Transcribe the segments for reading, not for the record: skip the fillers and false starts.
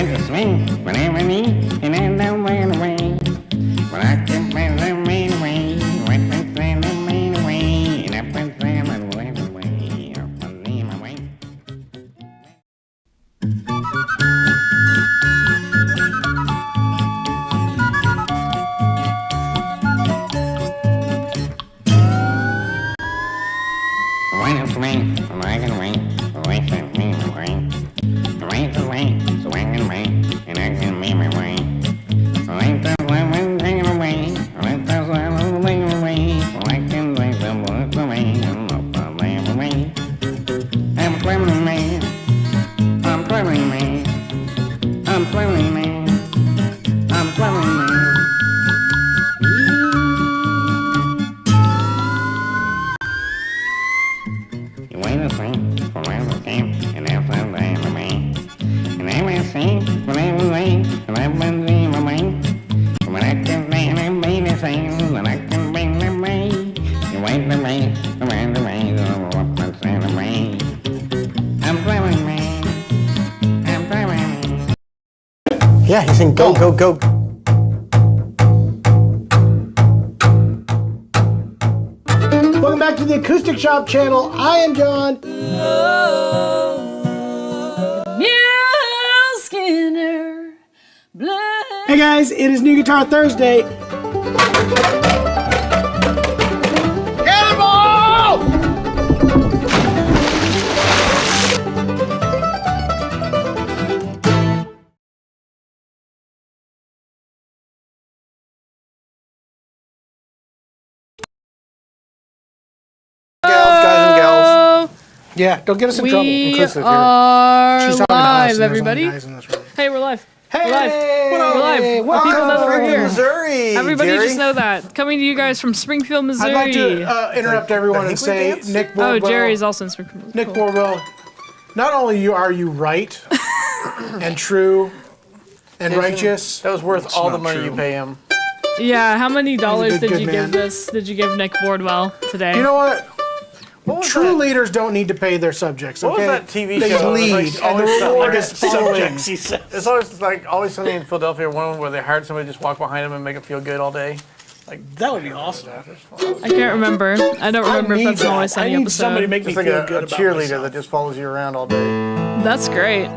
went to swing whenever I need, and then I went away. But I can't find the main way. Went to send the main way, and I went there and went away. Up and leave my way. Went to swing, I can wait. Away from me, away. Away to away, so I can wait, and I can make my way. Away to lemon, take it away. Away to lemon, take it away. So I can take the words away, and up and leave away. I'm a traveling man. I'm traveling man. I'm traveling man. I'm traveling man. You wait to see forever came, and after that away. And I will see forever away, and I will see my way. When I can make them baby things, and I can bring them away. You wait to me, forever away, so what I say away. I'm traveling man. I'm traveling man. Yeah, you sing go, go, go. Welcome back to the Acoustic Shoppe channel. I am John. Skinner, Hey guys, it is New Guitar Thursday. Cannonball! Yeah, don't get us in trouble. We Inclusive here. are She's talking to us, live, and there's everybody. only guys in this room. Hey, we're live. Hey, We're live. We're live. welcome People know that we're from here. Missouri. Everybody Jerry. just know that. Coming to you guys from Springfield, Missouri. I'd like to interrupt everyone and say, Nick Oh, Wardwell. Jerry's also in Springfield. Nick Cool. Wardwell, not only are you right and true and righteous. That was worth all the money you pay him. Yeah, how many dollars good did you man. give this? Did you give Nick Wardwell today? You know what? What was True that? leaders don't need to pay their subjects. What Okay? was that TV they show? lead, It was like and the always reward like is following. It's always like Always Sunny in Philadelphia, one where they hired somebody to just walk behind them and make them feel good all day. Like That would be awesome. I can't remember. I don't remember if that's an Always Sunny I need somebody to episode. make me it's like feel a good about cheerleader myself. that just follows you around all day. That's great.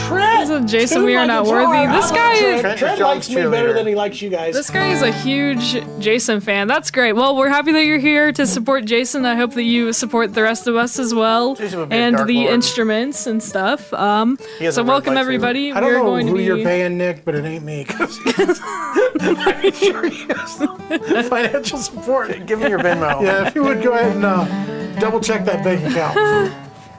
Trent, Isn't Jason tune we are my not guitar. worthy? This I guy love is- Trent Trent likes me better cheerleader. than he likes you guys. This guy is a huge Jason fan. That's great. Well, we're happy that you're here to support Jason. I hope that you support the rest of us as well, Jason would be a and Dark the Lord. instruments and stuff. He has So a red welcome lightsaber. everybody. I don't We're know going who to be. you're paying, Nick, but it ain't me. 'Cause I'm sure he has financial support. Give me your Venmo. Yeah, if you would go ahead and double check that bank account.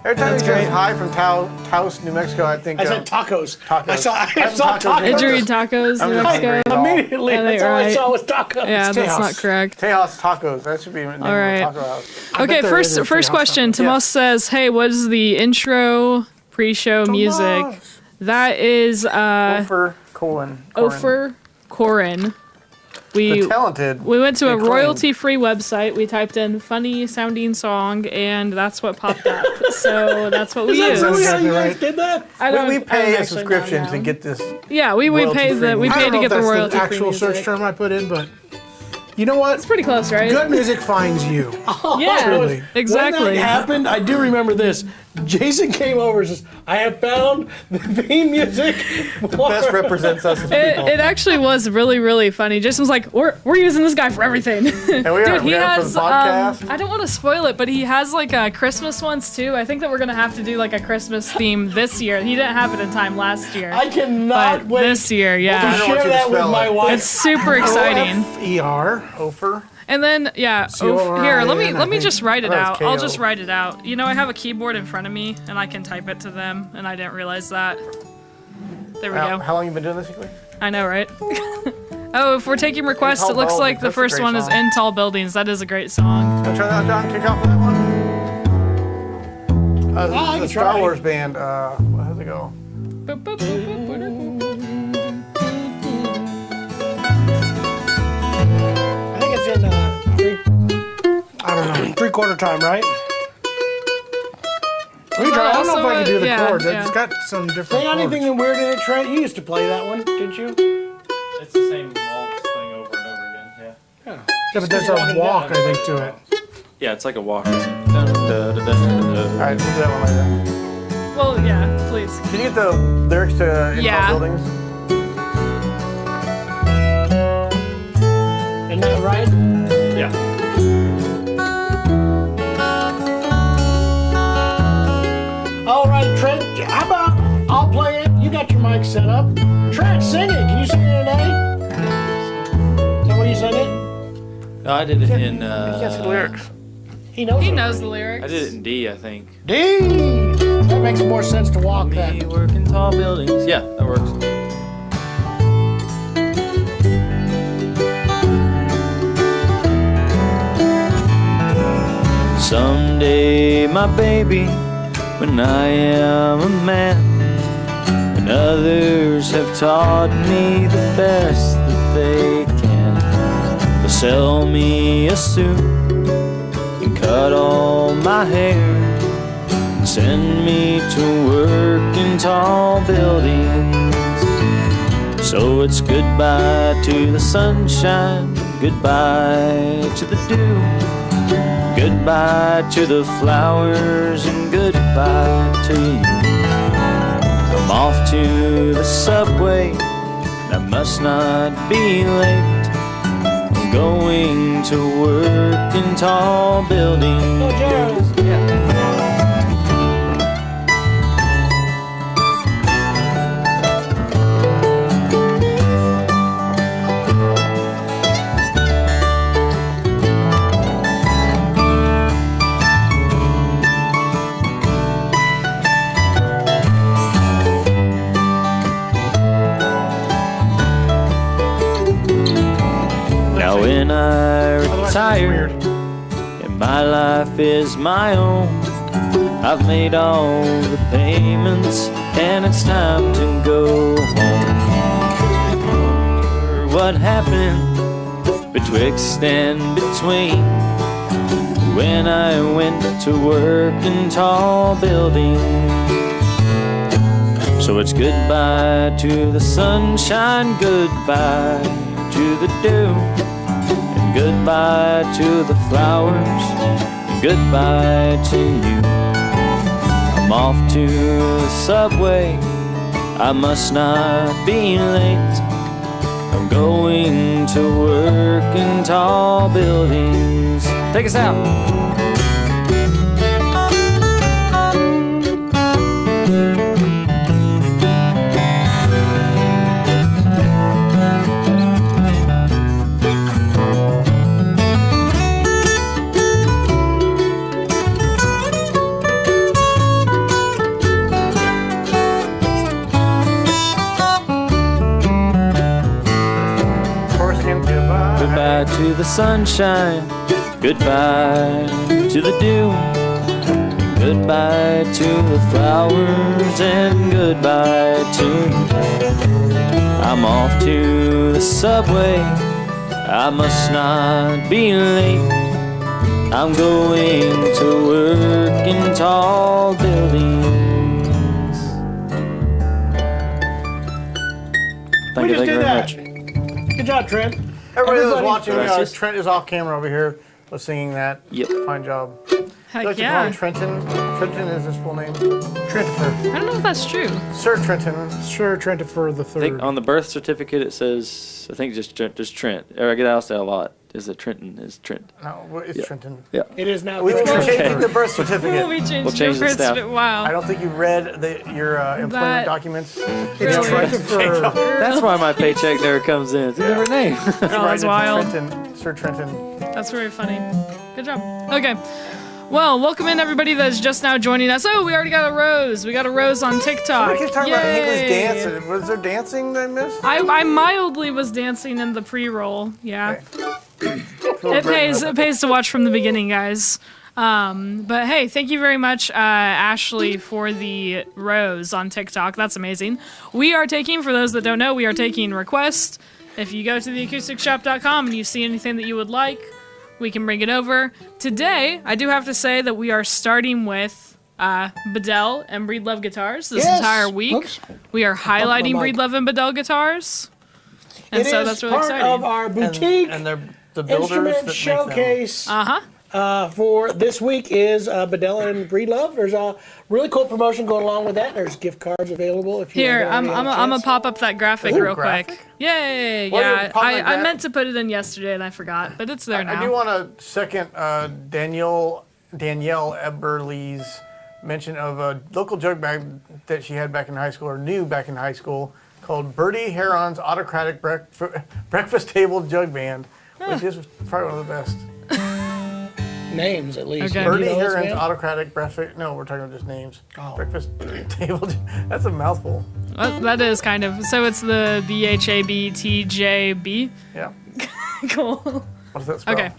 Every time he says hi from Taos, New Mexico, I think I said tacos. tacos. I saw Tacos. tacos. Edgery Tacos, New just Mexico. hungry. Immediately, Yeah, that's they all I right. saw was tacos. Yeah, It's that's chaos. not correct. Tejas Tacos. That should be the name All right. of the taco house. I Okay, bet there is a first treehouse question. Tomas says, "Hey, what is the intro pre-show music?" That is Ofer Cohen. Ofer Corin. The talented. We went to a acclaimed. royalty-free website. We typed in funny sounding song, and that's what popped up. So that's what we Is used. that really how you Right. guys did that? I don't, We I pay don't a actually subscription know to now. get this. Yeah, we pay the we I pay don't to know get if the that's royalty-free the actual music. search term I put in, but you know what? It's pretty close, right? Good music finds you. Yeah, Really. exactly. When that happened, I do remember this. Jason came over and says, I have found the theme music. Best represents us as people. It actually was really, really funny. Jason was like, "We're using this guy for everything." And we are, Dude, he we are for has. the podcast. I don't want to spoil it, but he has like Christmas ones too. I think that we're gonna have to do like a Christmas theme this year. He didn't have it in time last year, I cannot but wait this year, to I yeah, don't want you share to that with spell my it. wife. it's super exciting. E-R. Ofer. And then yeah, C-O-R-I-N, here let I me think. just write it I thought it out. was I'll K-O. just write it out. You know, I have a keyboard in front of me, and I can type it to them, and I didn't realize that. There we go. How long you been doing this, Hickley? I know, right? Oh, if we're taking requests, it looks like the That's a first great one is song. In Tall Buildings. That is a great song. Wanna try that, John? Kick off with that one? I The can Star try. Wars band. How's it go? Boop, boop, boop, boop, boop, boop. I think it's in I don't know, 3/4 time, right? I don't know if also I can do the yeah, chords. yeah. It's got some different Ain't chords. anything weird in it, Trent? You used to play that one, didn't you? It's the same waltz thing over and over again. Yeah. Yeah, but there's a walk, I think, to it. Yeah, it's like a walk. All right, we'll do that one later. Well, yeah, please. Can you get the lyrics to Intel Yeah. Buildings? Isn't that right? Yeah. All right, Trent. How about I'll play it? You got your mic set up. Trent, sing it. Can you sing it today? Is that what you sang it? No, I did it in. You can't see the lyrics. He knows. He it. knows the lyrics. I did it in D, I think. D. That makes more sense to walk that. Me work in tall buildings. Yeah, that works. Someday, my baby, when I am a man, and others have taught me the best that they can, they'll sell me a suit and cut all my hair, and send me to work in tall buildings. So it's goodbye to the sunshine, goodbye to the dew, goodbye to the flowers, and goodbye to you. I'm off to the subway, and I must not be late. I'm going to work in tall buildings. Go, Jarvis. Now when I Otherwise, it's retire weird. and my life is my own, I've made all the payments and it's time to go home. What happened betwixt and between when I went to work in tall buildings? So it's goodbye to the sunshine, goodbye to the dew, and goodbye to the flowers, and goodbye to you. I'm off to the subway, I must not be late. I'm going to work in tall buildings. Take us out. Chorus again. Goodbye. Goodbye to the sunshine, goodbye to the dew, goodbye to the flowers, and goodbye to you. I'm off to the subway, I must not be late. I'm going to work in tall buildings. Thank We you just did very that. much. Good job, Trent. Everybody that's Everybody- watching, Gracias. Trent is off camera over here. Was singing that. Yep. Fine job. Would you Heck like to call yeah. him Trenton? Trenton is his full name. Trentifer. I don't know if that's true. Sir Trenton. Sure, Trentifer the I think third. on the birth certificate it says, I think just Trent. Or I get asked that a lot. Is it Trenton? Is Trent? No, what is Yeah. Trenton? Yeah. It is now. We're Trent. changing the birth Will certificate. we change We'll change your the staff. first? Wow. I don't think you read your employment That- documents. It's Really? Trentifer. That's why my paycheck never comes in. It's a different name. Oh, that's Right, wild. Trenton, Sir Trenton. That's very funny. Good job. Okay. Well, welcome in everybody that's just now joining us. Oh, we already got a rose. We got a rose on TikTok. We keep talking about Hinckley's Yay. dancing. Was there dancing that I missed? I mildly was dancing in the pre-roll. Yeah. Okay. It pays to watch from the beginning, guys. But hey, thank you very much, Ashley, for the rose on TikTok. That's amazing. We are taking, for those that don't know, we are taking requests. If you go to theacousticshoppe.com and you see anything that you would like, we can bring it over. Today, I do have to say that we are starting with Bedell and Breedlove guitars this Yes. entire week. Oops. We are highlighting mic. Breedlove and Bedell guitars. And It so is that's really part exciting. of our boutique And they're the builders instrument that make them. showcase. Uh-huh. For this week is Bedell and Breedlove. There's a really cool promotion going along with that. There's gift cards available if you Here, haven't I'm already had a gonna chance. pop up that graphic Ooh, real graphic? quick. Yay! While you're Yeah, popping that I gra- meant to put it in yesterday and I forgot, but it's there now. I do want to second Danielle Eberle's mention of a local jug band that she had back in high school, or knew back in high school, called Bertie Heron's Autocratic Breakfast Table Jug Band, which is probably one of the best. Names at least. Okay. You Bertie know this Heron's band? Autocratic Breakfast. No, we're talking about just names. Oh. Breakfast Table. That's a mouthful. Well, that is kind of. So it's the BHABTJB. Yeah. Cool. What does that spell? Okay.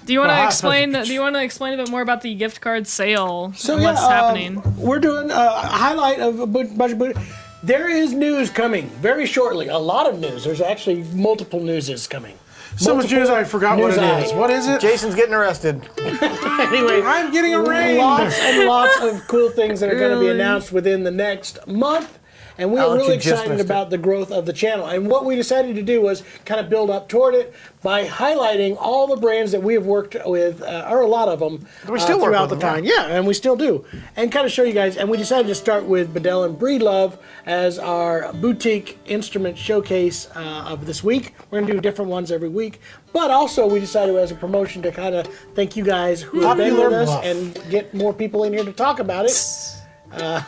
Do you want to Well, explain? that's- Do you want to explain a bit more about the gift card sale? So and yeah, what's happening? We're doing a highlight of a bunch of. There is news coming very shortly. A lot of news. There's actually multiple newses coming. So much news I forgot what it news is. What is it? Jason's getting arrested. Anyway, I'm getting arraigned. lots and lots of cool things that are going to be announced within the next month. And we are Alex, really you just excited missed it. about the growth of the channel. And what we decided to do was kind of build up toward it by highlighting all the brands that we have worked with, or a lot of them, We still work throughout with the them, time. Yeah, and we still do. And kind of show you guys. And we decided to start with Bedell and Breedlove as our boutique instrument showcase of this week. We're going to do different ones every week. But also we decided as a promotion to kind of thank you guys who have been Popular with us bluff. and get more people in here to talk about it.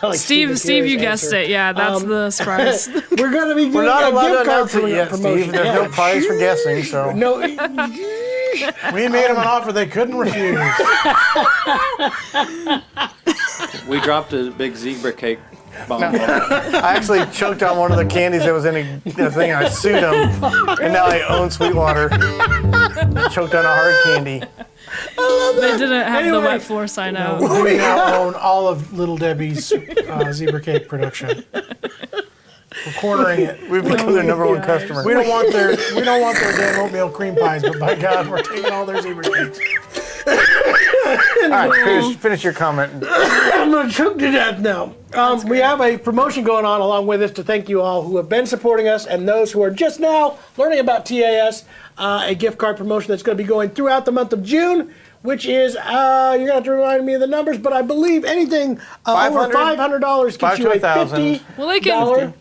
Like Steve, Akira's you guessed answer. it. Yeah, that's the surprise. We're going to be doing We're not a allowed to gift card announce it yet, promotion. Steve. There's no prize for guessing, so. No, We made them an offer they couldn't refuse. We dropped a big zebra cake bomb. I actually choked on one of the candies that was in the thing. I sued him, and now I own Sweetwater. Choked on a hard candy. They didn't have the Anyway. wet floor sign out. We now own all of Little Debbie's zebra cake production. We're cornering it. We've become their number one customer. We don't want their damn oatmeal cream pies, but by God, we're taking all their zebra cakes. All right, finish your comment. I'm going to choke to death now. We have a promotion going on along with us to thank you all who have been supporting us and those who are just now learning about TAS, a gift card promotion that's going to be going throughout the month of June, which is, you're going to have to remind me of the numbers, but I believe anything over $500 gets you a $1,000. Well, they can. $50.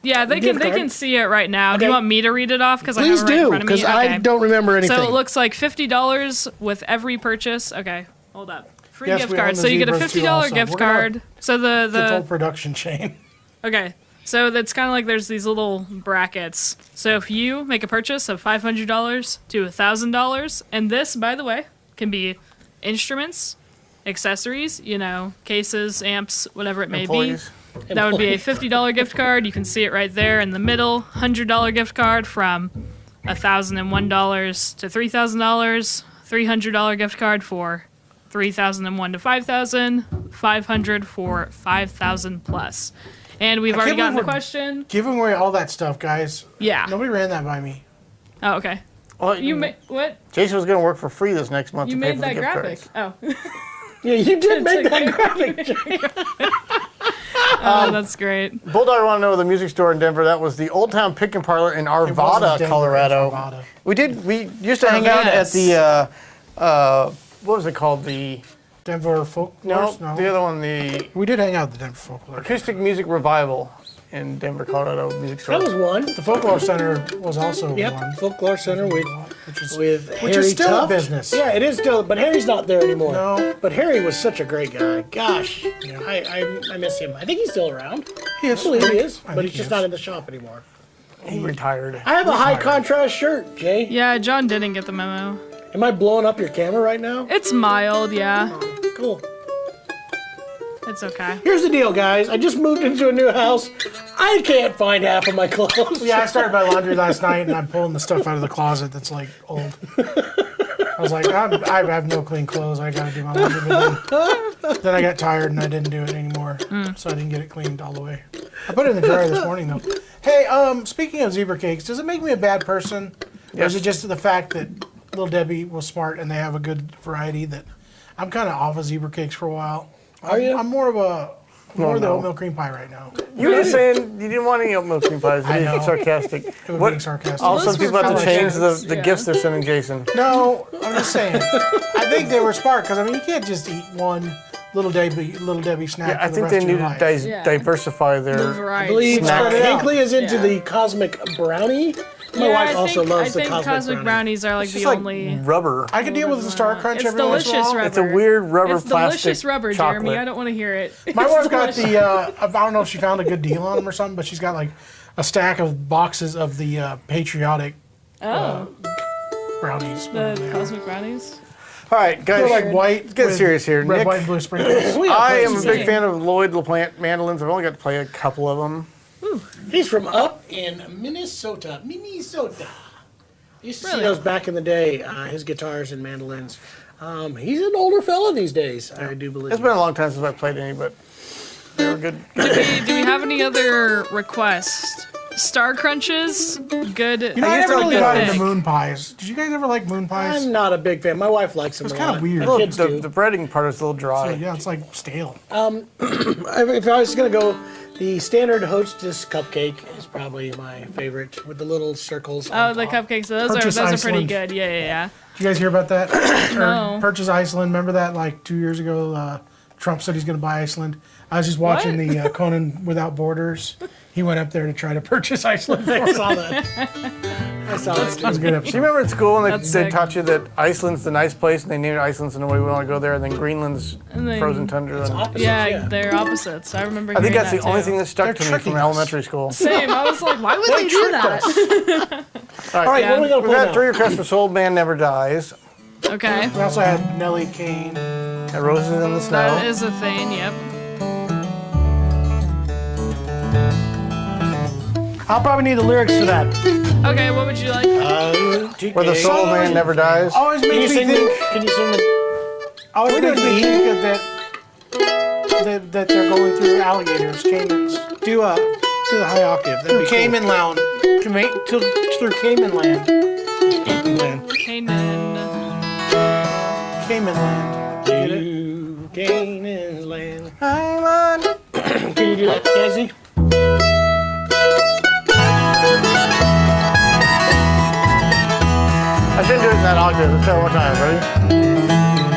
Yeah, they Gift can card. see it right now. Do you Okay. want me to read it off? Because I Please have it right in do, front of me. because I Okay. don't remember anything. So it looks like $50 with every purchase. Okay, hold up. Free Yes, gift we own card. the So you get a zebras too $50 also. gift We're gonna card. So The whole the production chain. okay. So that's kind of like there's these little brackets. So if you make a purchase of $500 to $1,000, and this, by the way, can be instruments, accessories, cases, amps, whatever it may Employees. be. That would be a $50 gift card. You can see it right there in the middle. $100 gift card from $1,001 to $3,000. $300 gift card for $3,001 to $5,000. $500 for $5,000 plus. And we've already can't gotten the believe we're- question. Giving away all that stuff, guys. Yeah. Nobody ran that by me. Oh, okay. Well, You made what? Jason was going to work for free this next month You to pay made for the that gift graphic. cards. Oh. yeah, you did make okay. that graphic. Oh, that's great. Bulldog want to know the music store in Denver. That was the Old Town Pick and Parlor in It wasn't Arvada, Denver, Colorado. it was Arvada. We used to hang out at Yes. the, what was it called? The, Denver Folklore? no, the other one, the We did hang out at the Denver Folklore. Acoustic Music Revival in Denver, Colorado music store. That was one. The Folklore Center was also Yep, one. Folklore Center with Which Harry is still Tuft. a business. Yeah, it is still, but Harry's not there anymore. No. But Harry was such a great guy. Gosh, I miss him. I think he's still around. He is. I believe he is, I but think he's he just is. not in the shop anymore. He retired. I have a high contrast shirt, Jay. Yeah, John didn't get the memo. Am I blowing up your camera right now? It's mild, yeah. Cool. It's okay. Here's the deal, guys. I just moved into a new house. I can't find half of my clothes. Yeah, I started my laundry last night, and I'm pulling the stuff out of the closet that's like old. I was like, I have no clean clothes. I gotta do my laundry. But then I got tired and I didn't do it anymore, so I didn't get it cleaned all the way. I put it in the dryer this morning though. Hey, speaking of zebra cakes, does it make me a bad person, or is it just the fact that Little Debbie was smart and they have a good variety that I'm kind of off of zebra cakes for a while? Are you? I'm more of the no. oatmeal cream pie right now. You were just saying you didn't want any oatmeal cream pies. I You're know. sarcastic. It was What- being sarcastic. Also, Those people were have to probably change jokes, the yeah. gifts they're sending Jason. No, I'm just saying. I think they were smart because I mean you can't just eat one little Debbie snack. Yeah, I for the think rest they of need your to life. Yeah. diversify The their. I variety. believe Snack it out. Hinkley is into Yeah. the cosmic brownie. My Yeah, wife also loves the cosmic brownie. brownies are like It's the just like only. rubber. I could deal with the Star Crunch It's every once in a delicious while. rubber. It's a weird rubber It's plastic delicious rubber, chocolate. Jeremy. I don't want to hear it. My It's wife got delicious. the. I don't know if she found a good deal on them or something, but she's got like a stack of boxes of the patriotic brownies. whatever they The are. cosmic brownies. All right, guys. They're like white. Let's get with serious here. Red, Nick, white, and blue sprinkles. I am a places. big fan of Lloyd LaPlante mandolins. I've only got to play a couple of them. He's from up in Minnesota. Minnesota. Used to see Really? those back in the day, his guitars and mandolins. He's an older fella these days, I do believe. It's been a long time since I played any, but they were good. Do we have any other requests? Star Crunches, good. You know, I I used never to really like got that. into moon pies. Did you guys ever like moon pies? I'm not a big fan. My wife likes them a kinda lot. weird. My kids The, do. the breading part is a little dry. Yeah, it's like stale. If I was going to go, the standard Hostess cupcake is probably my favorite with the little circles. Oh, on the top. cupcakes. Those Purchase are pretty Iceland. good. Yeah. Did you guys hear about that? No. Or Purchase Iceland. Remember that like 2 years ago? Trump said he's going to buy Iceland. I was just watching What? the Conan Without Borders. He went up there to try to purchase Iceland. For I it. saw that. I saw that. It was a good Do episode. you remember in school when That's they sick. taught you that Iceland's the nice place and they named it Iceland so nobody would want to go there, and then Greenland's And then- frozen tundra? And Opposites, Yeah, they're opposites. I remember. I think hearing that's the that only too. thing that stuck They're to me tricking from us. elementary school. Same. I was like, why would they do tricked that? All All right, Yeah. what are we going to We've play had now? 3 requests for Soul Man Never Dies, Okay, We also had Nellie Kane. and Roses in the Snow. that is a thing. Yep. I'll probably need the lyrics for that. Okay, what would you like? Where the Soul Man Never Dies. Always Can you makes me sing think. Can you sing the... Always makes me think of that they're going through alligators, caimans. Do the high octave. That'd be cool. Cayman Land. Through Cayman Land. Cayman Land. Canaan. Cayman Land. Get it? To Canaan's land. I'm on. Can you do that, Casey? I shouldn't do it in that octave. Let's try it one more time. Ready?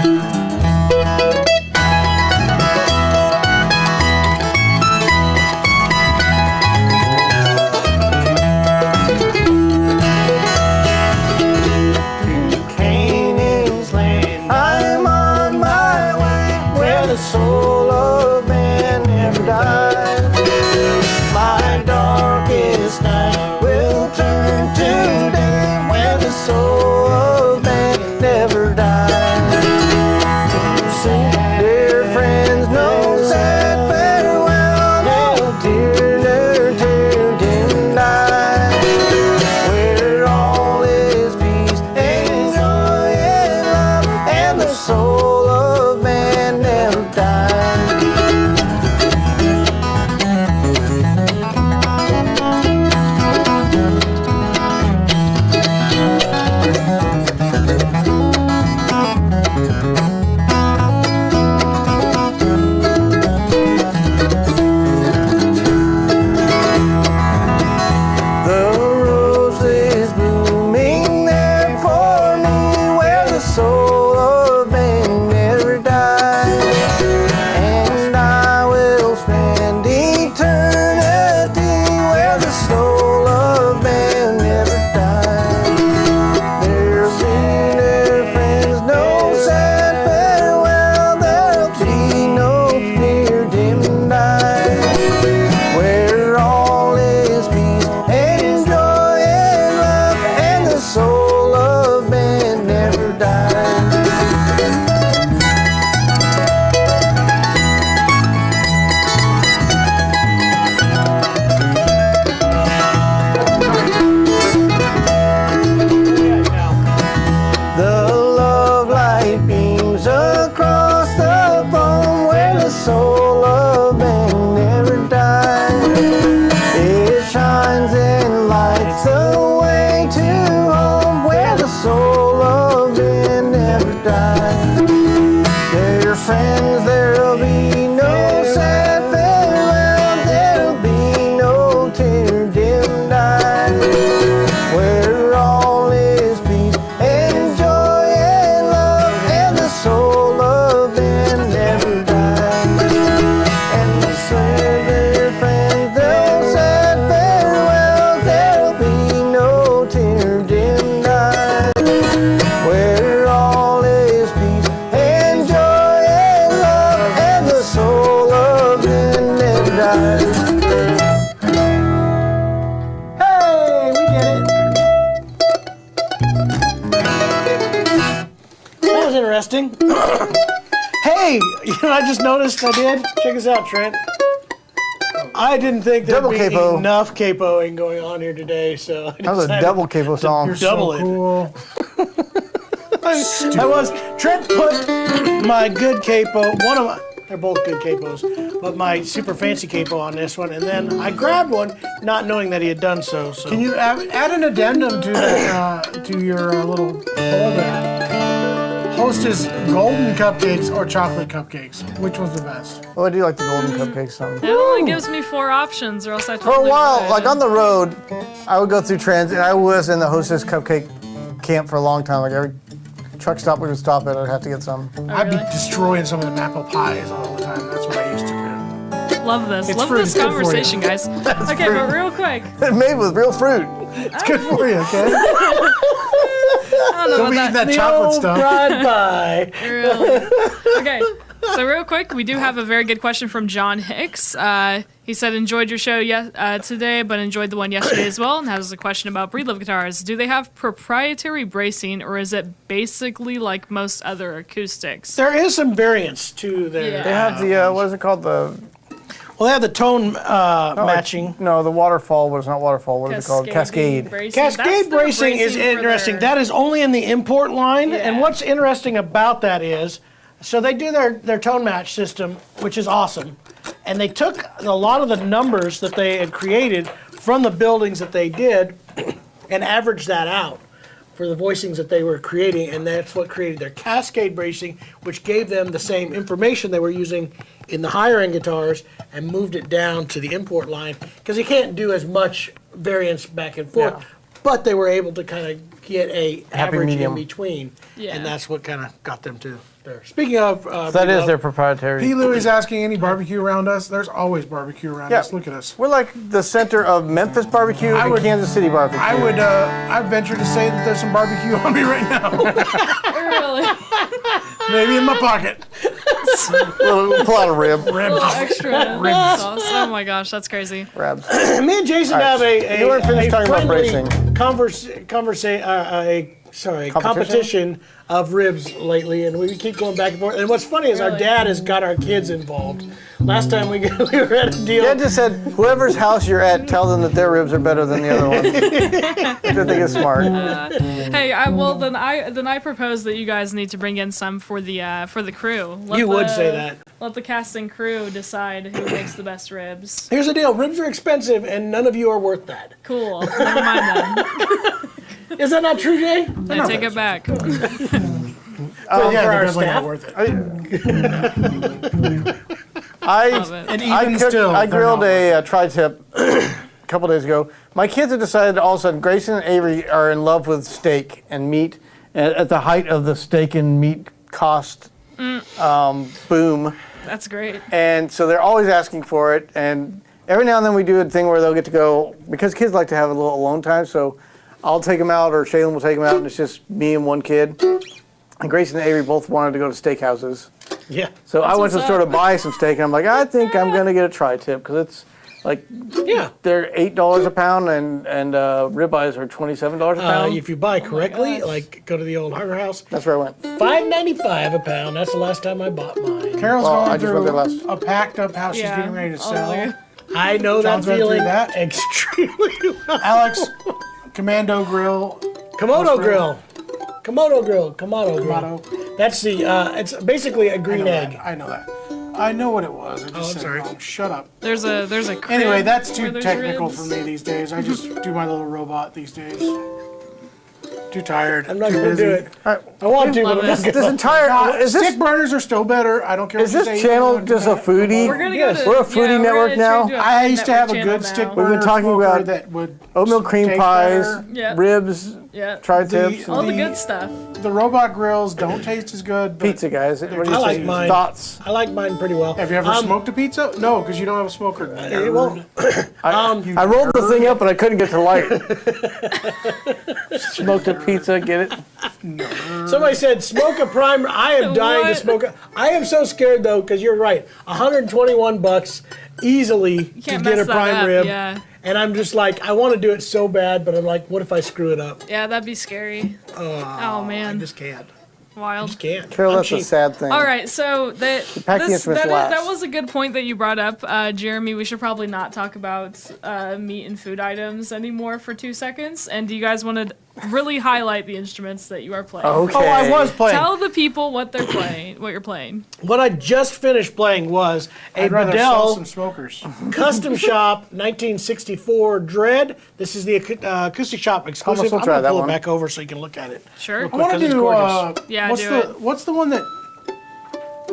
Canaan's land. I'm on my way where the soul of man never dies. My darkest night will turn to day where the soul of man never dies. Dear friends, no sad farewell, no dear dim night, where all is peace and joy and love, and the soul of man never dies. The rose is blooming there for me where the soul of man never dies. And I will spend eternity where the soul of man never dies. There'll be, dear friends, no sad farewell. There'll be no near dim night where all is peace and joy and love, and the soul of man never dies. The love light beams across the foam where the soul of man never dies. It shines and lights the way to home where the soul of man never dies. Dear friends, there'll be testing. Hey, you know what I just noticed I did? Check this out, Trent. I didn't think there'd Double be capo. enough capoing going on here today, so I That was a decided double capo song. You're double so it. cool. I was. Trent put my good capo, one of my, they're both good capos, but my super fancy capo on this one, and then I grabbed one, not knowing that he had done so. So Can you add an addendum to that to your little poll there? Host is golden cupcakes or chocolate cupcakes. Which was the best? Oh, I do like the golden cupcake song. It only gives me 4 options, or else I For totally a while, would. like on the road, I would go through trends, and I was in the Hostess Cupcake camp for a long time. Like every truck stop we would stop at, I'd have to get some. I'd be really? destroying some of the apple pies all the time. That's what I used to do. Love this. It's Love fruit, this it's good for you. conversation, guys. Okay, fruit. but real quick. Made with real fruit. It's good for you, okay? I don't know Don't be about eating that. that the chocolate old stuff. bride pie. Really? Okay, so real quick, we do have a very good question from John Hicks. He said, enjoyed your show today, but enjoyed the one yesterday as well, and has a question about Breedlove guitars. Do they have proprietary bracing, or is it basically like most other acoustics? There is some variance to their. Yeah. They have the, what is it called? Well, they have the tone matching. No, the waterfall, but it's not waterfall. What is it called? Cascade. bracing. That's Cascade their bracing is bracing for interesting. their- That is only in the import line. Yeah. And what's interesting about that is, so they do their tone match system, which is awesome. And they took a lot of the numbers that they had created from the buildings that they did and averaged that out for the voicings that they were creating. And that's what created their Cascade bracing, which gave them the same information they were using in the higher end guitars and moved it down to the import line, because you can't do as much variance back and forth. Yeah. But they were able to kind of get a average medium. in between, Yeah. and that's what kind of got them to there. Speaking of, That is Breedlove, their proprietary. P. Louie is asking any barbecue around us. There's always barbecue around Yeah. us. Look at us. We're like the center of Memphis barbecue and would- Kansas City barbecue. I would venture to say that there's some barbecue on me right now. Really? Maybe in my pocket. Pull out a rib. Extra sauce. Oh my gosh, that's crazy. Grabs. me and Jason All right. have a You weren't finished talking about friendly bracing. competition of ribs lately, and we keep going back and forth. And what's funny is our Really? dad has got our kids involved. Last time we were at a deal. Dad just said, whoever's house you're at, tell them that their ribs are better than the other ones. I think it's smart. Hey, then I propose that you guys need to bring in some for the crew. You would say that. Let the casting crew decide who makes the best ribs. Here's the deal: ribs are expensive, and none of you are worth that. Cool. Never mind then. Is that not true, Jay? I take it back. Yeah, our they're definitely staff? not worth it. Love it. And even I still, I they're grilled not a tri-tip a couple days ago. My kids have decided all of a sudden Grayson and Avery are in love with steak and meat at the height of the steak and meat cost boom. That's great. And so they're always asking for it. And every now and then we do a thing where they'll get to go, because kids like to have a little alone time. So I'll take them out, or Shaylin will take them out, and it's just me and one kid. And Grayson and Avery both wanted to go to steakhouses. Yeah. So I went to what's sort up. of buy some steak, and I'm like, I think I'm going to get a tri-tip, because it's like, Yeah. they're $8 a pound, and ribeyes are $27 a pound. If you buy correctly, gosh. like go to the old Harbor House, That's where I went. $5.95 a pound. That's the last time I bought mine. Carol's Well, I going just wrote that through last. a packed up house she's Yeah. getting ready to Oh, sell. dear. I know John's that went through feeling that? extremely well. Alex, Commando Grill. Komodo What's grill. Komodo grill. Komodo grill. Kamado. That's the. It's basically a I green know egg. that. I know that. I know what it was. I just I'm said sorry. it wrong. Shut up. There's a crib Anyway, that's where too there's technical ribs. for me these days. I just do my little robot these days. Too tired. I'm not too going to busy. do it. All right. I want to, Love but I'm it. not This going to. entire, is Stick this, burners are still better. I don't care is what you this say. channel You know, just a foodie? We're gonna Yes. go to, We're a foodie yeah, network we're now? gonna change to I used to have a network good channel stick now. burner We've been talking smoker about that would Oatmeal cream taste pies, better. Yeah. ribs, Yeah. tri-tips, All the The- good stuff. The robot grills don't taste as good. But pizza, guys. What do you I like think? mine. Thoughts? I like mine pretty well. Have you ever smoked a pizza? No, because you don't have a smoker. Well, I rolled the thing up, but I couldn't get to light it. Smoked a pizza, get it? somebody said smoke a prime. I am dying to What? smoke a. I am so scared though, because you're right. $121 easily to can't get a mess that prime up, rib. yeah. And I'm just like, I want to do it so bad, but I'm like, what if I screw it up? Yeah, that'd be scary. Oh I man. just can't. Wild. Just can't. Carol, I'm that's a cheap. sad thing. All right, so pack the instruments last. that was a good point that you brought up, Jeremy. We should probably not talk about meat and food items anymore for 2 seconds. And do you guys want to really highlight the instruments that you are playing? Okay. Oh, I was playing. Tell the people what they're playing, what you're playing. What I just finished playing was a I'd rather sell Bedell some smokers. Custom Shop 1964 Dread. This is the Acoustic Shop exclusive. we'll I'm try going to that pull one. it back over so you can look at it. Sure. I want 'cause to it's do. gorgeous. Yeah, what's do the it. what's the one that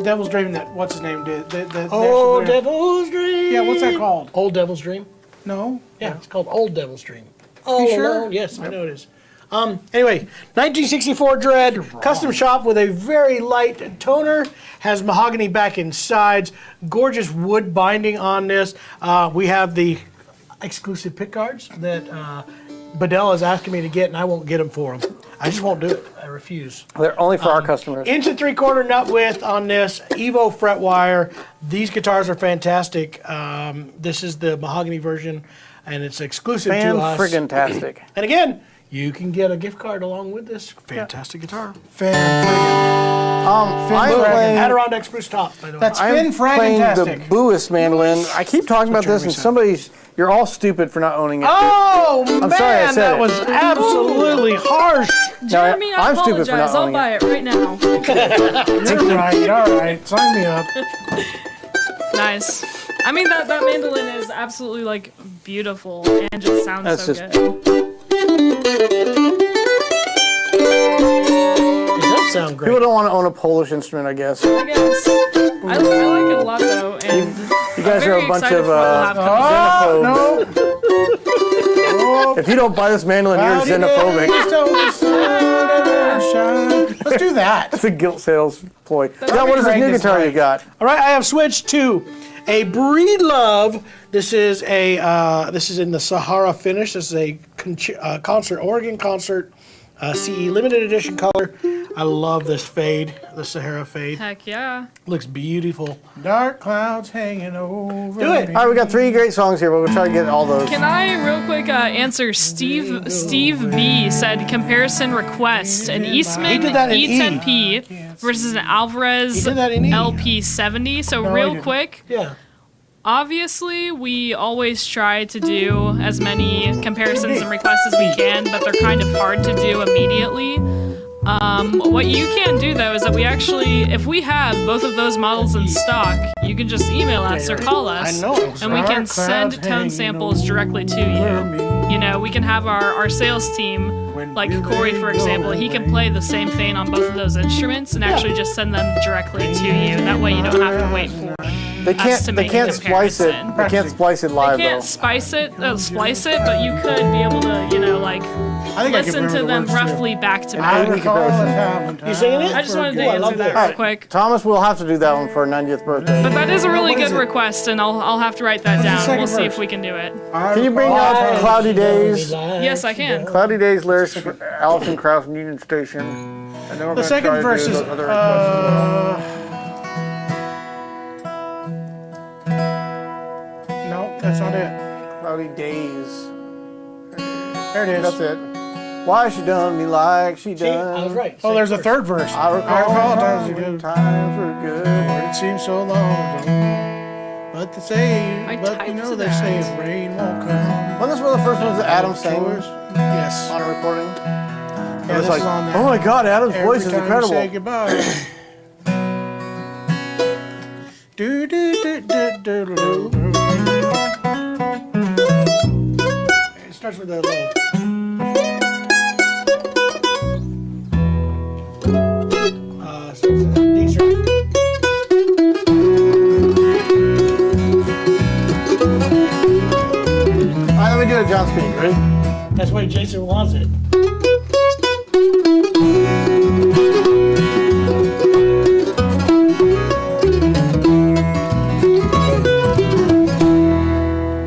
Devil's Dream that what's his name did? The Old actual- Devil's Dream. Yeah, what's that called? Old Devil's Dream. No. Yeah, it's called Old Devil's Dream. Oh, sure? no, yes, I know it is. Anyway, 1964 Dread, Custom Shop with a very light toner, has mahogany back and sides, gorgeous wood binding on this. We have the exclusive pick guards that Bedell is asking me to get, and I won't get them for him. I just won't do it. I refuse. They're only for our customers. 1.75" nut width on this Evo fret wire. These guitars are fantastic. This is the mahogany version, and it's exclusive to us. Fan-friggin-tastic. And again, you can get a gift card along with this fantastic guitar. I'm playing, Adirondack spruce top, by the way. That's I'm Finn playing the Fraggantastic. Buist mandolin. I keep talking about this, Jeremy and said. you're all stupid for not owning it. Oh, man, sorry I said that it. was absolutely harsh. Jeremy, I I'm stupid for apologize. not I'll owning buy it right now. You're right. All right. Sign me up. Nice. I mean, that mandolin is absolutely, like, beautiful and just sounds That's so just- good. It does sound great. People don't want to own a Polish instrument, I guess. I guess. I like it a lot, though, and You guys are very a bunch excited of for what we'll have coming xenophobes. No. If you don't buy this mandolin, you're xenophobic. Let's do that. It's a guilt sales ploy. That'd Now, be what is this great new this guitar you night. got? All right, I have switched to a Breedlove. This is in the Sahara finish. This is a concert, Oregon concert, CE limited edition color. I love this fade, the Sahara fade. Heck yeah. Looks beautiful. Dark clouds hanging over. Do it. me. All right, we got 3 great songs here, but we'll try to get all those. Can I real quick answer Steve B said comparison request an Eastman He did that in E. E10P versus an Alvarez He did that in E. LP70. So No, I real didn't. quick, Yeah. obviously we always try to do as many comparisons and requests as we can, but they're kind of hard to do immediately. What you can do though is that we actually, if we have both of those models in stock, you can just email us or call us, I know. and we can Dark send clouds tone hanging samples directly to you. You know, we can have our sales team, like Corey, for example, he can play the same thing on both of those instruments and actually just send them directly to you. That way you don't have to wait for They us to can't. They make a can't splice it. comparison. They can't splice it live They can't splice it, but you could be able to, you know, like I think I can listen to remember them the words, too. roughly back to I back. recall a time You singing it? I just wanted to Ooh, I answer love that this. real quick. Thomas, we'll have to do that one for our 90th birthday. But that is a really What is good it? request, and I'll have to write that down. second We'll see verse? if we can do it. Can you bring out Cloudy Days? Yes, I can. Cloudy Days lyrics for Allison Krauss and Union Station. And then we're The gonna second try to verse do is. those other requests. No, that's not it. Cloudy Days. There it is. That's it. Why she done me like she See, I was done. right. Oh, there's a third verse. I recall times times ago. when times were good. It seems so long ago. But they say, I but you typed know they that. say rain won't come. Wasn't this one of the first ones that Adam sang Yours? Yes. on a recording? Yeah, It this was is like, on there. oh my God, Adam's Every voice is time incredible. You say goodbye. do do do do do do do. It starts with a low. So it's a D sharp. All right, let me do it, John Speed. Ready? That's why Jason wants it.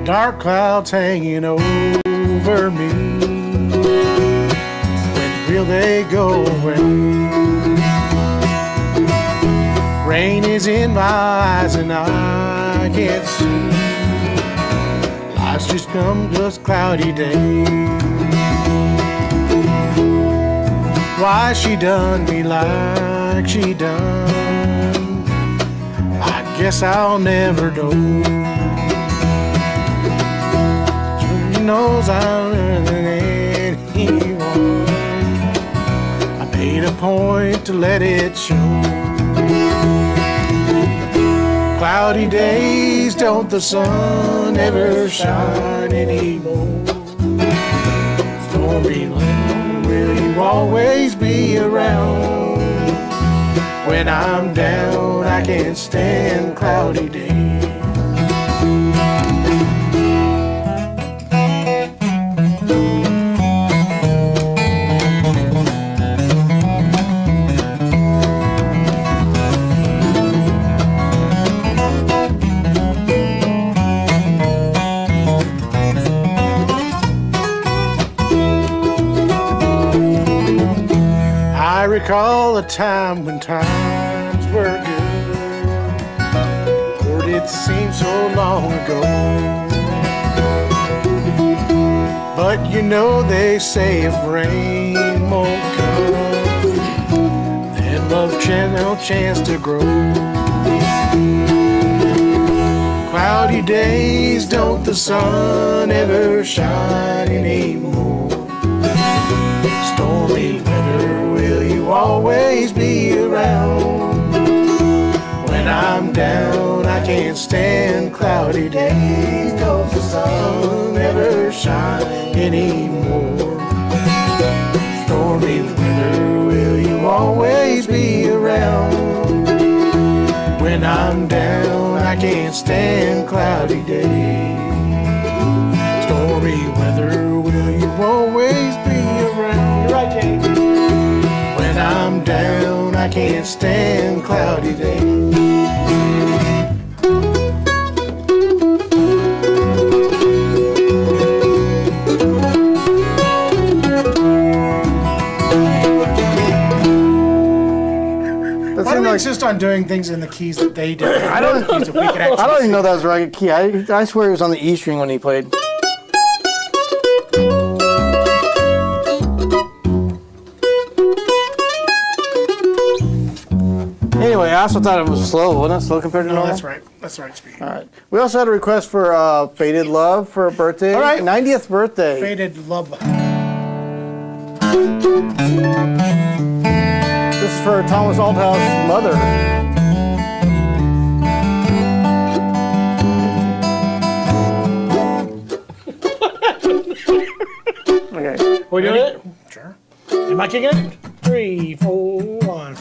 Dark clouds hanging over me. When will they go away? Rain is in my eyes and I can't see. Life's just cloudy day. why she done me like she done. I guess I'll never know. She knows I'm than anyone. I made a point to let it show. Cloudy days, don't the sun ever shine anymore? Stormy land, will you always be around? When I'm down, I can't stand cloudy days. I recall a time when times were good. Lord, it seems so long ago. But you know they say if rain won't come, then love no chance to grow. Cloudy days, don't the sun ever shine anymore? Stormy weather, will you always be around? When I'm down, I can't stand cloudy days, 'cause the sun never shine anymore. Stormy weather, will you always be around? When I'm down, I can't stand cloudy days. Stormy weather, will you always be around? You're right, Jane. When I'm down, I can't stand cloudy days. Why do we insist on doing things in the keys that they do? I don't even know that was the right key. I swear it was on the E string when he played. Anyway, I also thought it was slow, wasn't it? Slow compared to No, normal? that's right. That's the right speed. All right. We also had a request for Faded Love for a birthday. All right. 90th birthday. Faded love. This is for Thomas Althouse's mother. Okay. We doing it? Sure. Am I kicking it? 3, 4, 1.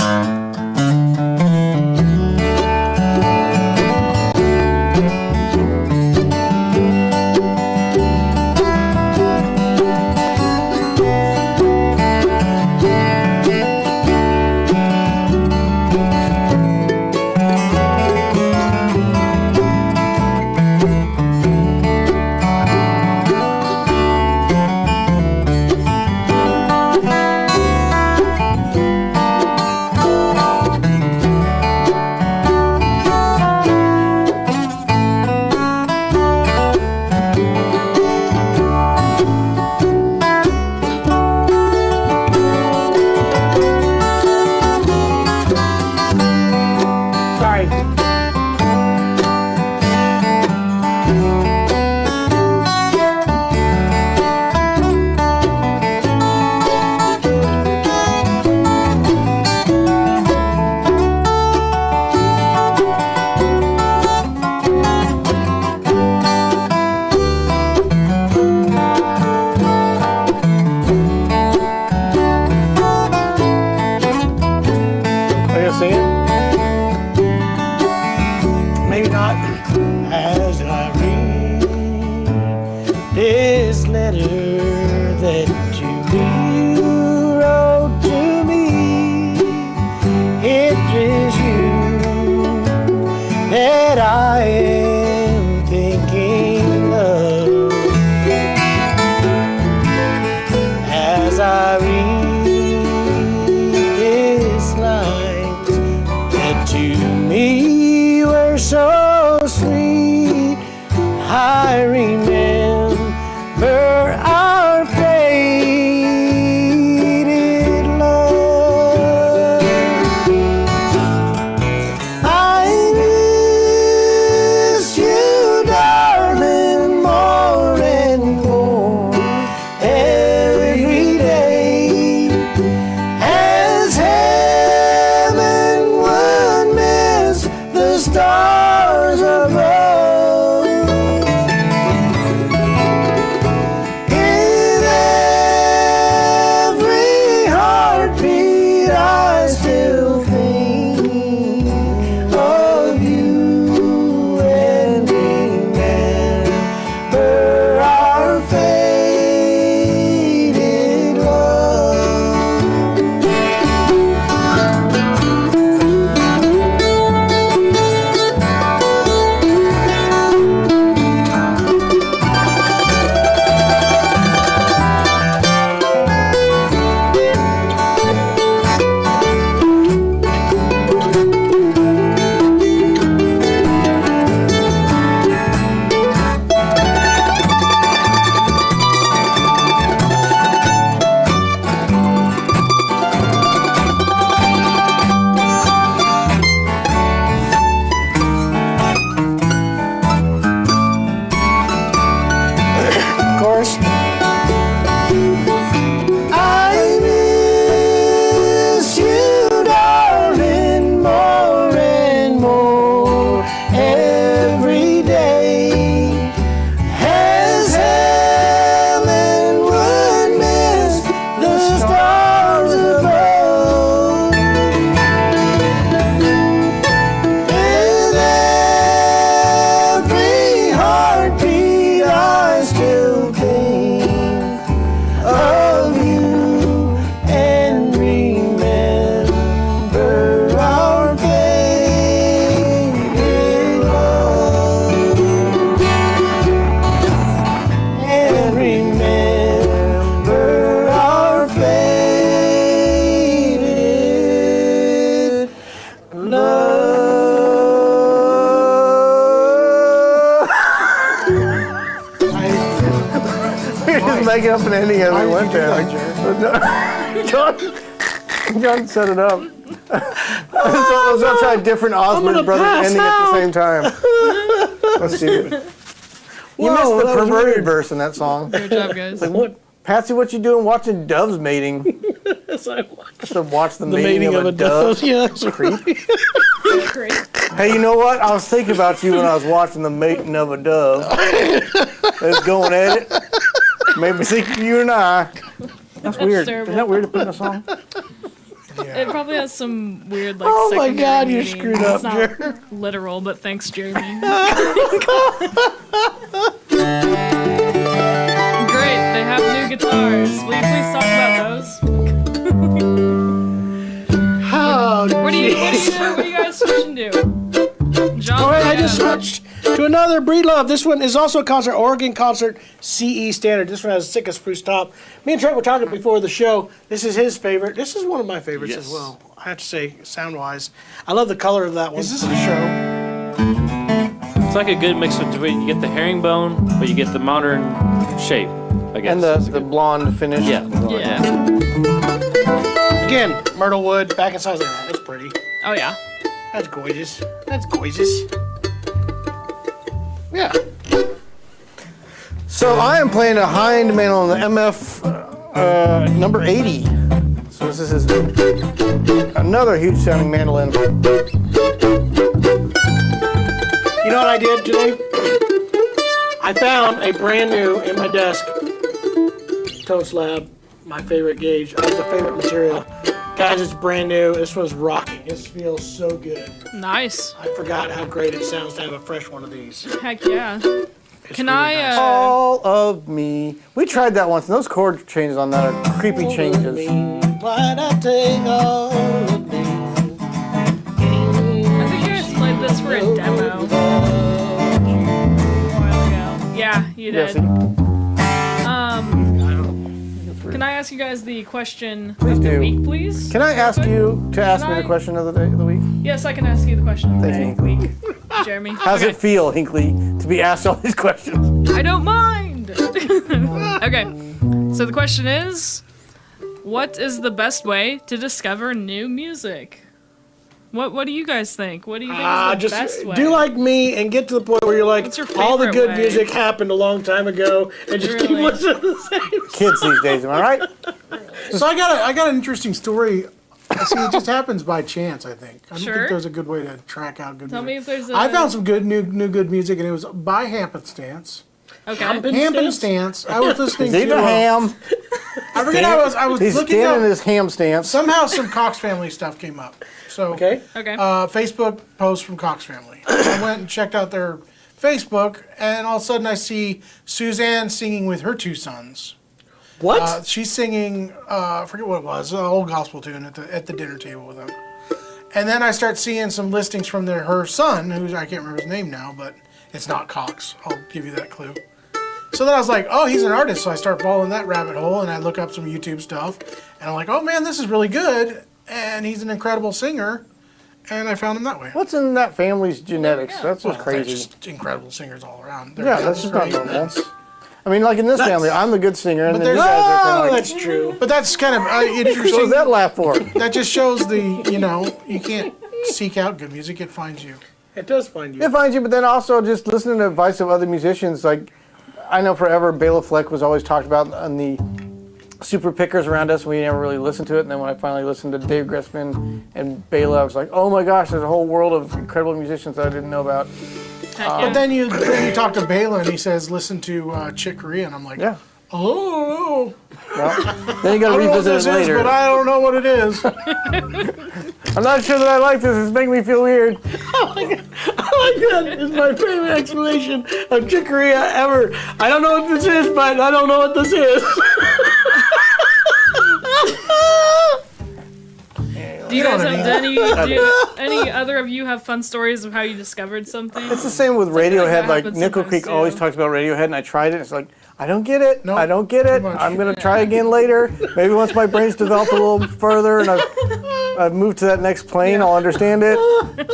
making up an ending as Why we did went you do there. that, John set it up. I was gonna try different Osborne Brothers ending at the same time. Let's see. You missed the perverted verse in that song. Good job, guys. What? Patsy, what you doing watching doves mating? Yes, I watched Just to watch the the mating of a dove. Yeah, that's Creep. Great. Hey, you know what? I was thinking about you when I was watching the mating of a dove. It's going at it. Made me think of you and I. That's weird. terrible. Isn't that weird to put in a song? It probably has some weird, like, Oh my secondary God, you meaning. screwed It's up, not Jeremy. literal, but thanks, Jeremy. Great, they have new guitars. Will you please talk about those? Oh, What do you guys switching to? John, all right, I yeah. just switched to another Breedlove. This one is also a concert, Oregon Concert CE standard. This one has a thick spruce top. Me and Trent were talking before the show. This is his favorite. This is one of my favorites as well. I have to say, sound-wise, I love the color of that one. Is this a show? It's like a good mix between, you get the herringbone, but you get the modern shape, I guess. And the blonde finish. Yeah. Yeah. Again, myrtle wood, back and sides like that. That's pretty. Oh, yeah. That's gorgeous. That's gorgeous. Yeah. So I am playing a hind man on the MF number 80. So this is another huge sounding mandolin. You know what I did today? I found a brand new in my desk toe slab, my favorite gauge. That's the favorite material. Guys, it's brand new. This one's rocking. It feels so good. Nice. I forgot how great it sounds to have a fresh one of these. Heck yeah. It's Can really I, nice. All of me. We tried that once, and those chord changes on that are creepy changes. Why'd I take all of me? I think you guys played this for a demo a while ago. Yeah, you Yes, did. Can I ask you guys the question Please of the do. week, please? Can I ask you to ask Can me I- the question of the day of the week? Yes, I can ask you the question of the Thank day, you. week, Jeremy. How's it feel, Hinkley, to be asked all these questions? I don't mind. Okay, so the question is, what is the best way to discover new music? What do you guys think? What do you think is the Just best way? do like me and get to the point where you're like, What's your all the favorite good way? music happened a long time ago, and just keep Really? listening to the same. Kids these days, am I right? So I got an interesting story. See, it just happens by chance. I think. I don't Sure. think there's a good way to track out good Tell me music. if there's a... I found some good new good music, and it was by happenstance. Okay. Happenstance. I was listening He's to. a ham. I forget. I was He's looking standing in up. his ham stance. Somehow some Cox Family stuff came up. So Okay. Okay. Facebook post from Cox Family. I went and checked out their Facebook, and all of a sudden I see Suzanne singing with her two sons. What? She's singing, I forget what it was, an old gospel tune at the dinner table with them. And then I start seeing some listings from her son, who's I can't remember his name now, but it's not Cox. I'll give you that clue. So then I was like, oh, he's an artist. So I start following that rabbit hole, and I look up some YouTube stuff, and I'm like, oh man, this is really good, and he's an incredible singer, and I found him that way. What's in that family's genetics? That's just Well, crazy. they're just incredible singers all around. They're Yeah, that's just not great. normal. I mean, like in this family, I'm the good singer, and But then you there's- guys are Oh, kind of like, that's true. But that's kind of what interesting. was that laugh for? That just shows you can't seek out good music, it finds you. It does find you. It finds you, but then also just listening to advice of other musicians. Like, I know forever, Bela Fleck was always talked about on the super pickers around us. We never really listened to it. And then when I finally listened to Dave Gressman and Bela, I was like, oh my gosh, there's a whole world of incredible musicians that I didn't know about. Heck yeah. But then you talk to Bela and he says, listen to Chick Corea, and I'm like, Yeah. oh, Well, then you got I to don't know what revisit this it is, later. but I don't know what it is. I'm not sure that I like this. It's making me feel weird. Oh my God, it's my favorite explanation of Chick Corea ever. I don't know what this is, but I don't know what this is. Do you guys know what I have any other of you have fun stories of how you discovered something? It's the same with like Radiohead. that Like happens Nickel sometimes, Creek always too. talks about Radiohead, and I tried it. It's like, I don't get it. Nope, I don't get it. too much. I'm gonna try again later. Maybe once my brain's developed a little further and I've moved to that next plane, I'll understand it.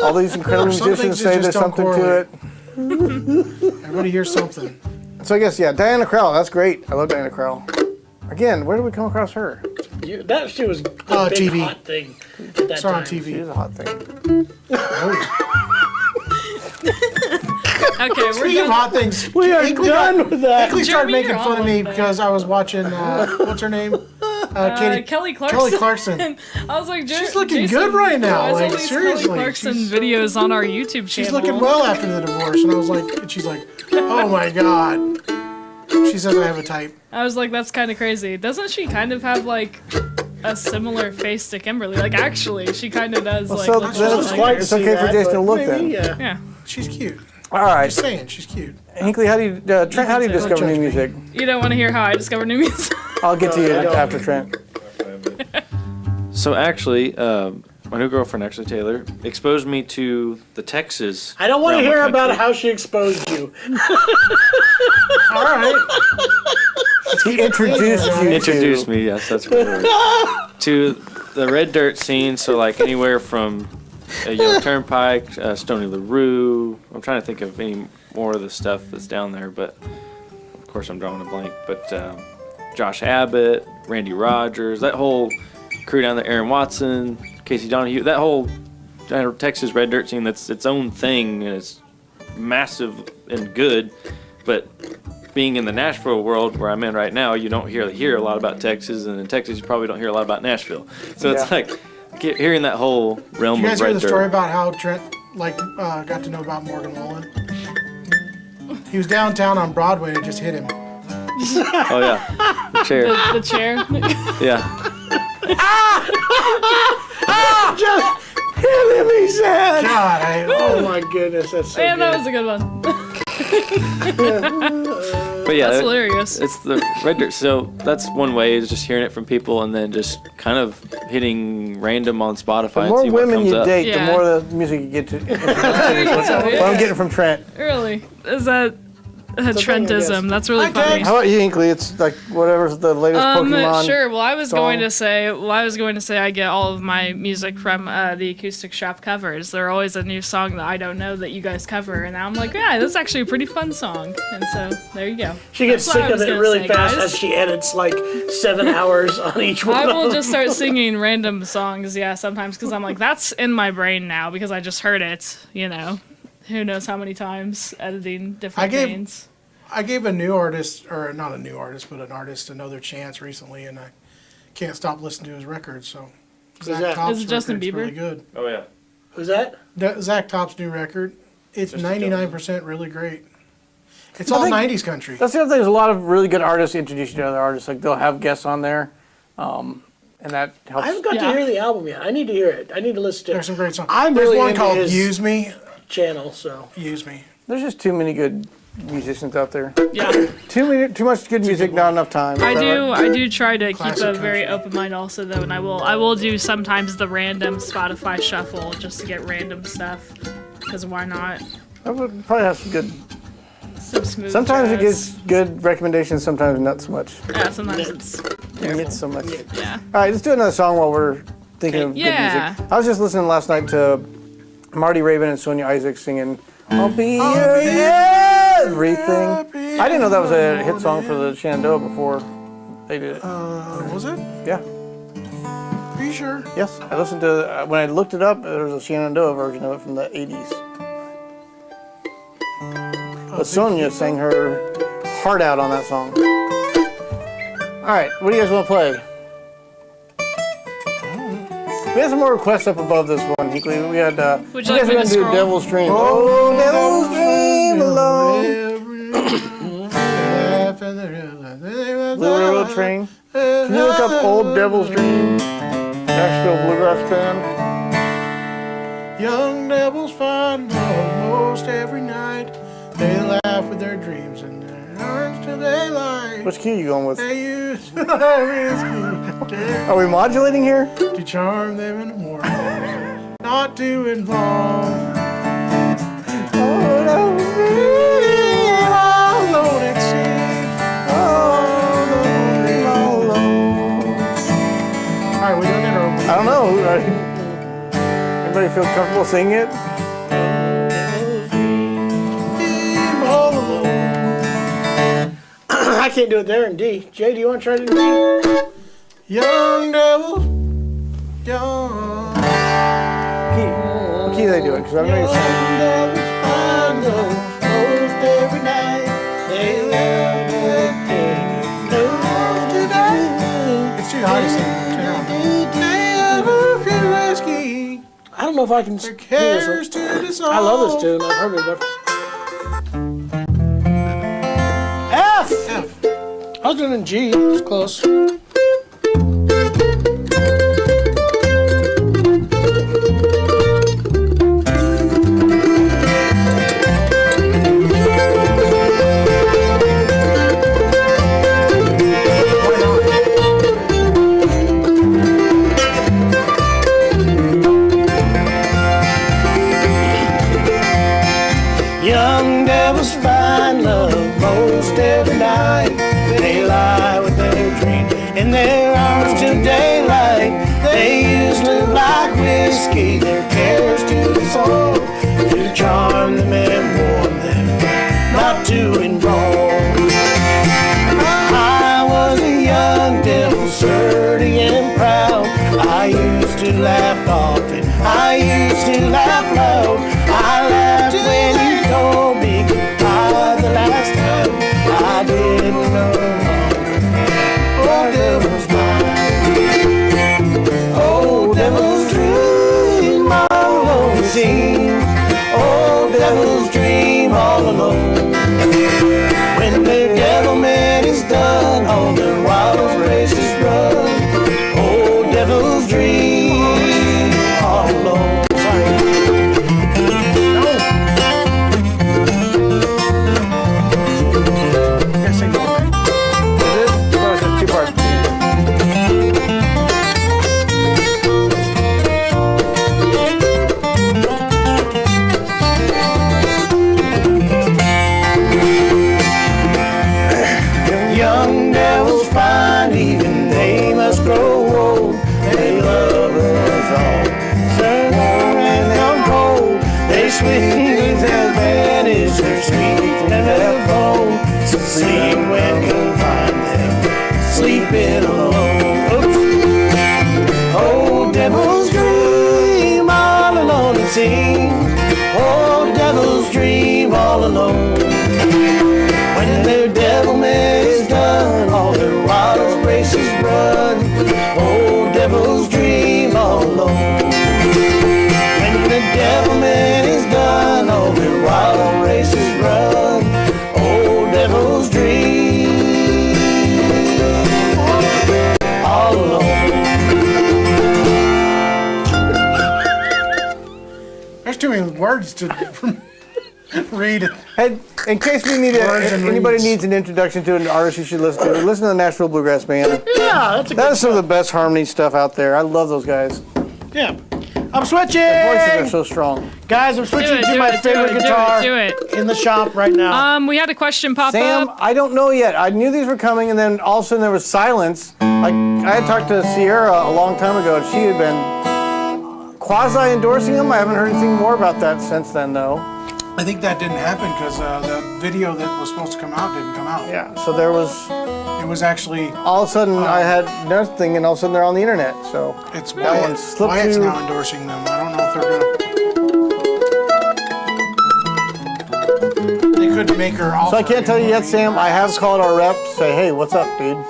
All these incredible Some musicians things say just there's don't something to it. Everybody hears something. So I guess, yeah, Diana Krall. That's great. I love Diana Krall. Again, where did we come across her? That shit was a big TV. hot thing at that Saw time. on She TV. is a hot thing. Okay, we're Speaking of done. hot things, We are done with that. Hinkley started Jeremy, making you're fun on of me one because I was watching, what's her name? Kelly Clarkson. Kelly Clarkson. I was like, She's looking Jason, good right now, why is like, all these seriously, Kelly Clarkson she's- videos on our YouTube channel. She's looking well after the divorce, and I was like, and she's like, oh my god. She says I have a type. I was like, that's kind of crazy. Doesn't she kind of have like a similar face to Kimberly? Like, actually, she kind of does. Well, Like, so look then just it's like quite- her. it's okay for Jason to look then. Yeah. She's cute. All right. Just saying, she's cute. Hinkley, how do you, Trent, how do you Don't discover judge new me. music? You don't want to hear how I discovered new music. I'll get to you I don't. after Trent. So actually, my new girlfriend, actually Taylor, exposed me to the Texas. I don't want to realm of hear about country. how she exposed you. All right. He introduced you Introduced to. me, yes, that's what it was, to the red dirt scene. So like anywhere from Yellow Turnpike, Stony LaRue. I'm trying to think of any more of the stuff that's down there, but of course I'm drawing a blank. But Josh Abbott, Randy Rogers, that whole crew down there, Aaron Watson, Casey Donahue, that whole Texas red dirt scene, that's its own thing, and it's massive and good. But being in the Nashville world where I'm in right now, you don't hear a lot about Texas, and in Texas you probably don't hear a lot about Nashville. So it's Yeah. like hearing that whole realm Did you guys of hear red the story dirt. about how Trent got to know about Morgan Wallen? He was downtown on Broadway and it just hit him. Oh yeah, the chair. The chair. Yeah. Just hit him, he said. God, Oh my goodness, that's so Man, good. that was a good one. But yeah, That's hilarious. it's the red dirt. So that's one way, is just hearing it from people and then just kind of hitting random on Spotify The and more see what women comes you up. date, Yeah. the more the music you get to. Yeah, What I'm getting from Trent. Really? Is that a thing, I Trentism? guess. That's really Hi, funny. Tex. How about you, Hinkley? It's like whatever's the latest Pokemon. Sure. Well, I was song. going to say, I get all of my music from the Acoustic Shoppe covers. They're always a new song that I don't know that you guys cover, and I'm like, yeah, that's actually a pretty fun song. And so there you go. She gets That's what sick I of was it gonna really say, fast guys. as she edits like 7 hours on each one. I of will them. just start singing random songs, yeah, sometimes, because I'm like, that's in my brain now because I just heard it, you know. Who knows how many times editing different things. I gave a new artist, or not a new artist, but an artist another chance recently, and I can't stop listening to his records. So Zach that? Top's Is it Justin record's Bieber? really good. Oh yeah. Who's that? Zach Top's new record, it's Just 99% really great. It's I all think- 90s country. That's the other thing. There's a lot of really good artists introduce you to other artists. Like they'll have guests on there, and that helps. I haven't got to Yeah. hear the album yet. I need to hear it. I need to listen to There's some great songs. I'm There's really one into called his- Use Me. channel, so. Use Me. There's just too many good musicians out there. Yeah. Too much good music, not enough time. I Is that do. right? I do try to keep Classic a very country. open mind, also though, and I will do sometimes the random Spotify shuffle just to get random stuff, because why not? I would probably have some good. Some smooth. Sometimes it jazz. gets good recommendations. Sometimes not so much. Yeah, sometimes it's It so much. yeah. All right, let's do another song while we're thinking of Yeah. good music. I was just listening last night to Marty Raven and Sonia Isaac singing "I'll Be Your Everything." I didn't know that was a hit song for the Shenandoah before they did it. Was it? Yeah. Are you sure? Yes. I listened to when I looked it up. There was a Shenandoah version of it from the '80s. But Sonia sang her heart out on that song. All right, what do you guys want to play? We had some more requests up above this one, Hinkley. We had. Would you guys like me are to gonna do scroll? Devil's Dream. Oh, Devil's Dream alone. Blue Railroad Train. Can you look up Old Devil's Dream? Nashville Bluegrass Band. Young devils find almost every night. They laugh with their dreams and their arms till they lie. Which key are you going with? They use whiskey Are we modulating here? to charm them in the morning, not to involve. Oh, Devil's Dream alone it seems. Oh, Devil's Dream alone. All right, we doing it or? I don't know. Anybody feel comfortable singing it? Dream all alone. can't do it there in D. Jay, do you want to try it in D? Young devils, young. What key are they doing? Because I don't know your song. devils find those most every night. They love It's too high to sing. I don't know if I can hear this one. I love this tune. I've heard it before. F! I was doing it in G. It's close. Young devils find love most every night. They lie with their dreams in their arms till daylight. They usually like whiskey, their cares to the soul, to charm them and warm them, not to enroll. I was a young devil, sturdy and proud. I used to laugh often, I used to laugh loud. I laughed when you told me goodbye the last time. I didn't know what devil's mine. Oh, devil's dream all alone seems. Oh, devil's dream all alone. When their devil man is done, all their wild races run. Oh, devil's dream all alone. Young devils find even they must grow old. They love us all, turn and come cold. They sweet and vanish, they're sweet and they're cold. So sleep when you find them sleeping alone. Oops. Oh, devil's dream all alone it seems. Oh, devil's dream all alone. When their devil man is done, all their wild races run. Oh, devil's dream all alone. When the devil man is done, all their wild races run. Oh, devil's dream all alone. There's too many words to read. Hey, in case we need anybody needs an introduction to an artist you should listen to the Nashville Bluegrass Band. Yeah, that's a That good is some of the best harmony stuff out there. I love those guys. Yeah. I'm switching! Their voices are so strong. Guys, I'm switching to my favorite guitar in the shop right now. We had a question pop Sam, up. I don't know yet. I knew these were coming, and then all of a sudden there was silence. Like I had talked to Sierra a long time ago, and she had been quasi-endorsing them. I haven't heard anything more about that since then, though. I think that didn't happen because the video that was supposed to come out didn't come out. Yeah, so there was... It was actually... All of a sudden, I had nothing, and all of a sudden they're on the internet, so... It's that one Wyatt. slipped Wyatt's to- now endorsing them. I don't know if they're gonna... They couldn't make her offer. So I can't tell you yet, Sam. I have called our rep to say, hey, what's up, dude?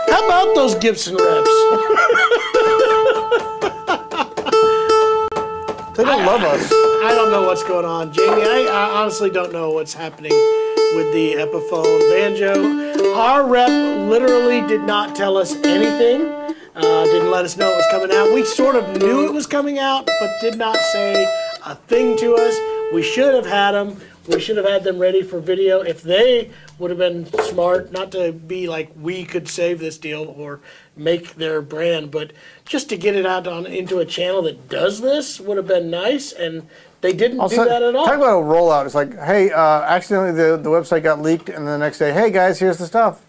How about those Gibson reps? They don't love us. I don't know what's going on, Jamie. I honestly don't know what's happening with the Epiphone banjo. Our rep literally did not tell us anything. Didn't let us know it was coming out. We sort of knew it was coming out, but did not say a thing to us. We should have had them. We should have had them ready for video. If they would have been smart, not to be like we could save this deal or make their brand, but just to get it out into a channel that does this would have been nice, and they didn't do that at all. Talk about a rollout. It's like, hey, accidentally the website got leaked, and the next day, hey guys, here's the stuff.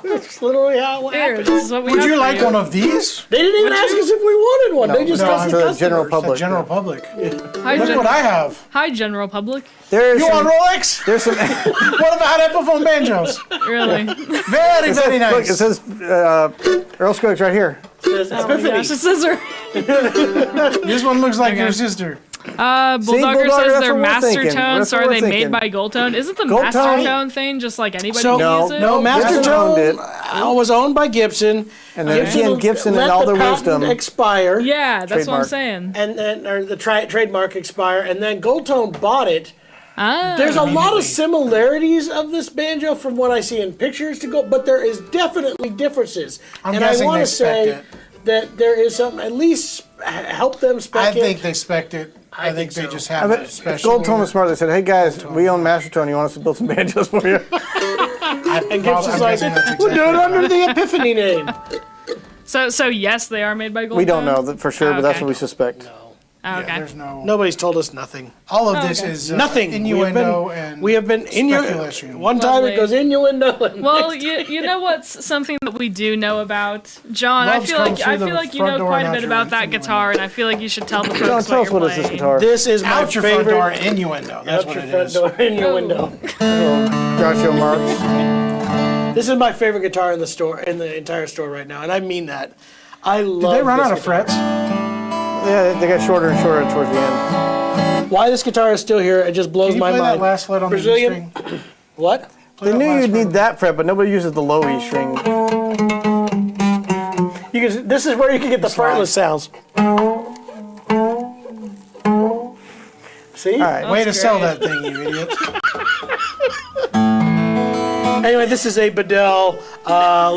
That's literally how it Here, happened. this is what we Would have you for like one of these? They didn't even ask us if we wanted one. They just no, asked it's the the customers. general The public. general public. Hi, Look what I have. Hi, general public. There's You some, want Rolex? there's some. What about Epiphone banjos? Really? Very, very Look, it nice. says Earl Scruggs right here. Says Oh my Epiphany. gosh, it's scissor. This one looks like your sister. Bulldogger Bulldogger, says that's they're what we're master thinking. tone, That's so what are we're they thinking. made by Gold Tone? Isn't the Gold master Tone? tone thing just like anybody So- can use it? No, Master Gibson owned Tone it. was owned by Gibson. And then again, Gibson and let all the their patent wisdom. expire. Yeah, that's what I'm Trademark. saying. And then or the trademark expire, and then Gold Tone bought it. Ah, There's a lot Immediately. of similarities of this banjo from what I see in pictures to go, but there is definitely differences. I'm and I guessing want they to say spec'd it. that there is some at least help them I spec it. think they spec'd it. I think they so. just I have bet a if special. Gold Tone was smart. They said, "Hey guys, we own Master Tone. You want us to build some banjos for you?" And Gibson's like, that's we'll do it exactly under the Epiphany name. so yes, they are made by Gold We don't Tone? know that for sure, but that's Okay. what we suspect. Oh, okay. Yeah, there's no. Nobody's told us nothing. All of this okay. is Nothing. innuendo and We have been speculation. One time Lovely. it goes innuendo. And Well, you know what's something that we do know about John? Loves comes I through feel the like you front know door quite a and bit out your about that innuendo. guitar, and I feel like you should tell the folks John, tell us what what you're is this playing. guitar? This is my out your front door favorite. innuendo. That's what Out it your is. front door innuendo. Groucho Marx. This is my favorite guitar in the store, in the entire store right now, and I mean that. I love. Did they run this out of guitar. frets? Yeah, they got shorter and shorter towards the end. Why this guitar is still here? It just blows Can you my play mind. that last fret on Brazilian. the E string? What? Play They that knew last you'd fret. need that fret, but nobody uses the low E string. You can. This is where you can get the fretless sounds. See? All right. Way to That's sell great. that thing, you idiot. Anyway, this is a Bedell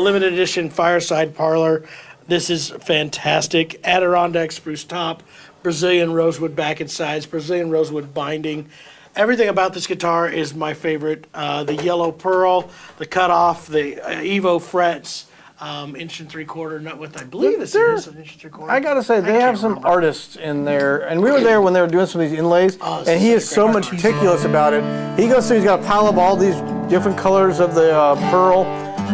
limited edition fireside parlor. This is fantastic. Adirondack spruce top, Brazilian rosewood back and sides, Brazilian rosewood binding. Everything about this guitar is my favorite. The yellow pearl, the cutoff, the Evo frets, 1 3/4 nut width. I believe this is an 1 3/4. I gotta say, they can't have some remember. artists in there, and we were there when they were doing some of these inlays, Oh, this and he is is such a so great guitar. meticulous about it. He goes through, he's got a pile of all these different colors of the pearl,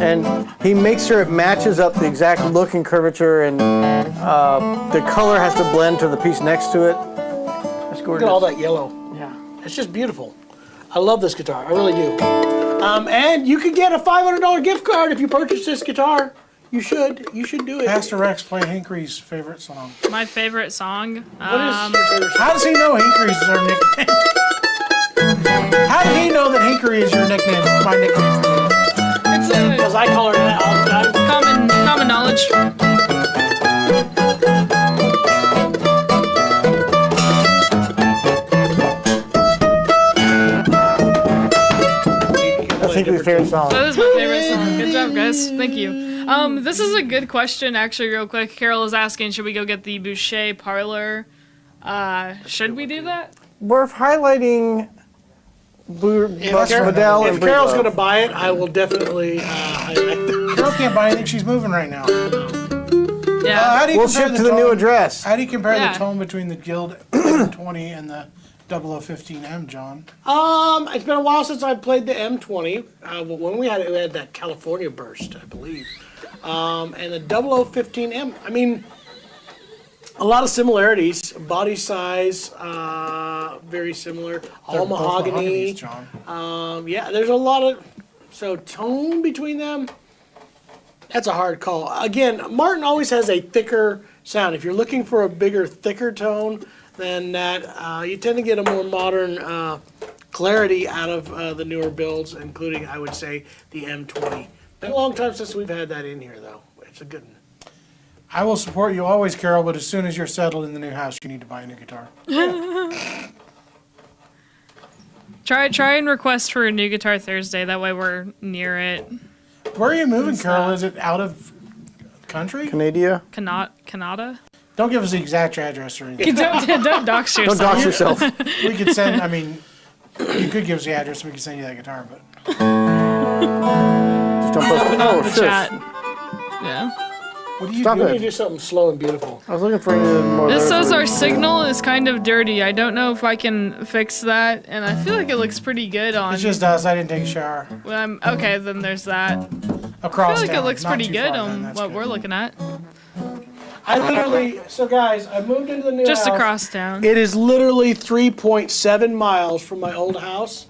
and he makes sure it matches up the exact look and curvature, and the color has to blend to the piece next to it. That's Look gorgeous. at all that yellow. Yeah. It's just beautiful. I love this guitar. I really do. And you could get a $500 gift card if you purchase this guitar. You should. You should do it. Pastor Rex play Hinckley's favorite song. My favorite song. What is your favorite song? How does he know Hinckley is our nickname? How did he know that Hinckley is your nickname? My nickname for you. It's a Because I call her that all the time. common knowledge. That's Hinckley's favorite song. That is my favorite song. Good job, guys. Thank you. This is a good question, actually, real quick. Carol is asking, should we go get the Boucher Parlor? Should we do that? We're highlighting Bedell and If Carol's Breedlove. going to buy it, I will definitely highlight that. Carol can't buy anything. She's moving right now. Yeah. How do you We'll compare ship to the new tone- address. How do you compare Yeah. the tone between the Guild 20 and the 0015M, John? It's been a while since I played the M20. When we had it, we had that California burst, I believe. And the 0015M, I mean, a lot of similarities. Body size, very similar. All They're both mahogany. mahoganies, John. Yeah, there's a lot of, so tone between them, that's a hard call. Again, Martin always has a thicker sound. If you're looking for a bigger, thicker tone than that, you tend to get a more modern clarity out of the newer builds, including, I would say, the M20. Been a long time since we've had that in here, though. It's a good one. I will support you always, Carol, but as soon as you're settled in the new house, you need to buy a new guitar. Try and request for a new guitar Thursday. That way we're near it. Where are you moving, Carol? Is it out of country? Canada. Canada? Don't give us the exact address or anything. Don't dox Don't yourself. dox yourself. We could send, I mean, you could give us the address, we could send you that guitar, but Just don't post it. Oh, The sure. chat. Yeah. What are you Stop We doing? need to do something slow and beautiful. I was looking for more. This says our signal is kind of dirty. I don't know if I can fix that, and I feel like it looks pretty good on. It's just us. I didn't take a shower. Okay, then there's that. I Across feel like town. it looks Not pretty too good far, on then, that's what good. we're looking at. I literally, so guys, I moved into the new Just house. across town. It is literally 3.7 miles from my old house,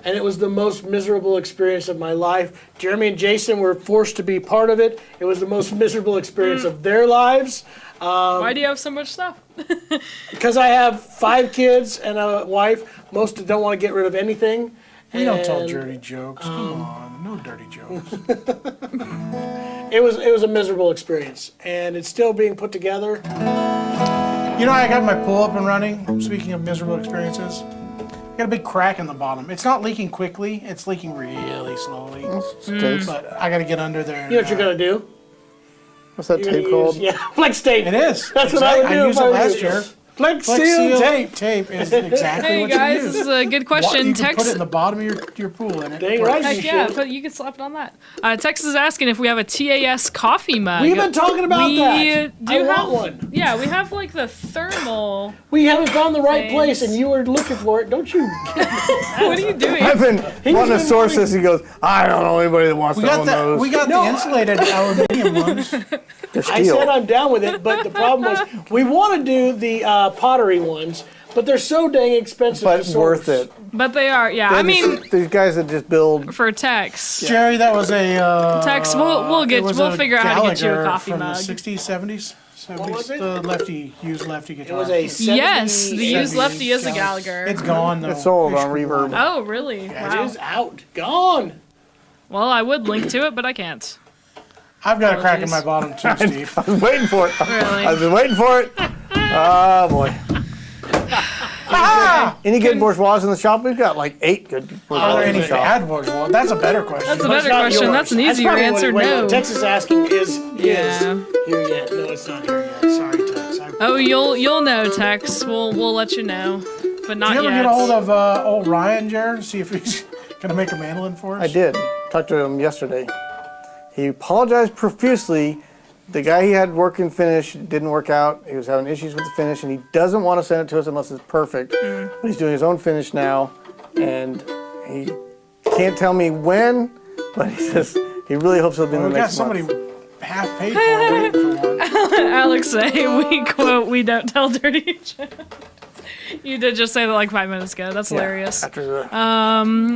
and it was the most miserable experience of my life. Jeremy and Jason were forced to be part of it. It was the most miserable experience of their lives. Why do you have so much stuff? Because I have 5 kids and a wife. Most don't want to get rid of anything. We don't tell And dirty jokes. Come on, no dirty jokes. It was a miserable experience, and it's still being put together. You know, I got my pool up and running. Speaking of miserable experiences, got a big crack in the bottom. It's not leaking quickly. It's leaking really slowly. But I got to get under there. You know what you're gonna do? What's that You're gonna tape called? use- Yeah, flex tape. It is. That's what I would do. used if it I were last you. year. Flex Flex seal seal tape. tape is exactly Hey what guys, you this use. is a good question. You can put Tex, it in the bottom of your pool and it Dang works. right. heck You yeah, should. but you can slap it on that. Tex is asking if we have a TAS coffee mug. We've been talking about we that. do I have want one. Yeah, we have like the thermal. We haven't found the right Thanks. place, and you were looking for it, don't you? What are you doing? I've been wanting to been source this. He goes, I don't know anybody that wants We to got own those. we got No, the insulated aluminium ones. They're I steel. said I'm down with it, but the problem was we want to do the pottery ones, but they're so dang expensive. but to source. worth it. But they are, yeah. I mean, these guys that just build. for Tex. Jerry, that was a Tex, we'll figure out how to get you a Gallagher coffee from mug. the 60s, 70s, 70s. What was it? The used lefty It guitar. was a 70, Yes, the used 70s lefty is a Gallagher. Gallagher. It's gone though. It's sold They on screwed Reverb. it up. Oh, really? It Wow. is out, gone. Well, I would link to it, but I can't. I've got a crack in Apologies. my bottom too, Steve. I was waiting for it. Really? I've been waiting for it. Oh boy. Any good bourgeois in the shop? We've got like 8 good bourgeois Are there in any the shop. bad words? Well, that's a better question. That's a But it's better not question. yours. That's an easier probably answer. what No. Texas asking is Yeah. here yet? No, it's not here yet. Sorry, Tex. Oh, you'll know, Tex. We'll let you know, but not Did you ever yet. get a hold of old Ryan, Jared? See if he's gonna make a mandolin for us. I did. Talked to him yesterday. He apologized profusely. The guy he had working finish didn't work out. He was having issues with the finish, and he doesn't want to send it to us unless it's perfect. But he's doing his own finish now, and he can't tell me when, but he says he really hopes it'll be in Well, the we got next somebody month. half paid for it, waiting for one. Alex say we quote we don't tell dirty jokes. You did just say that like 5 minutes ago. That's hilarious. After the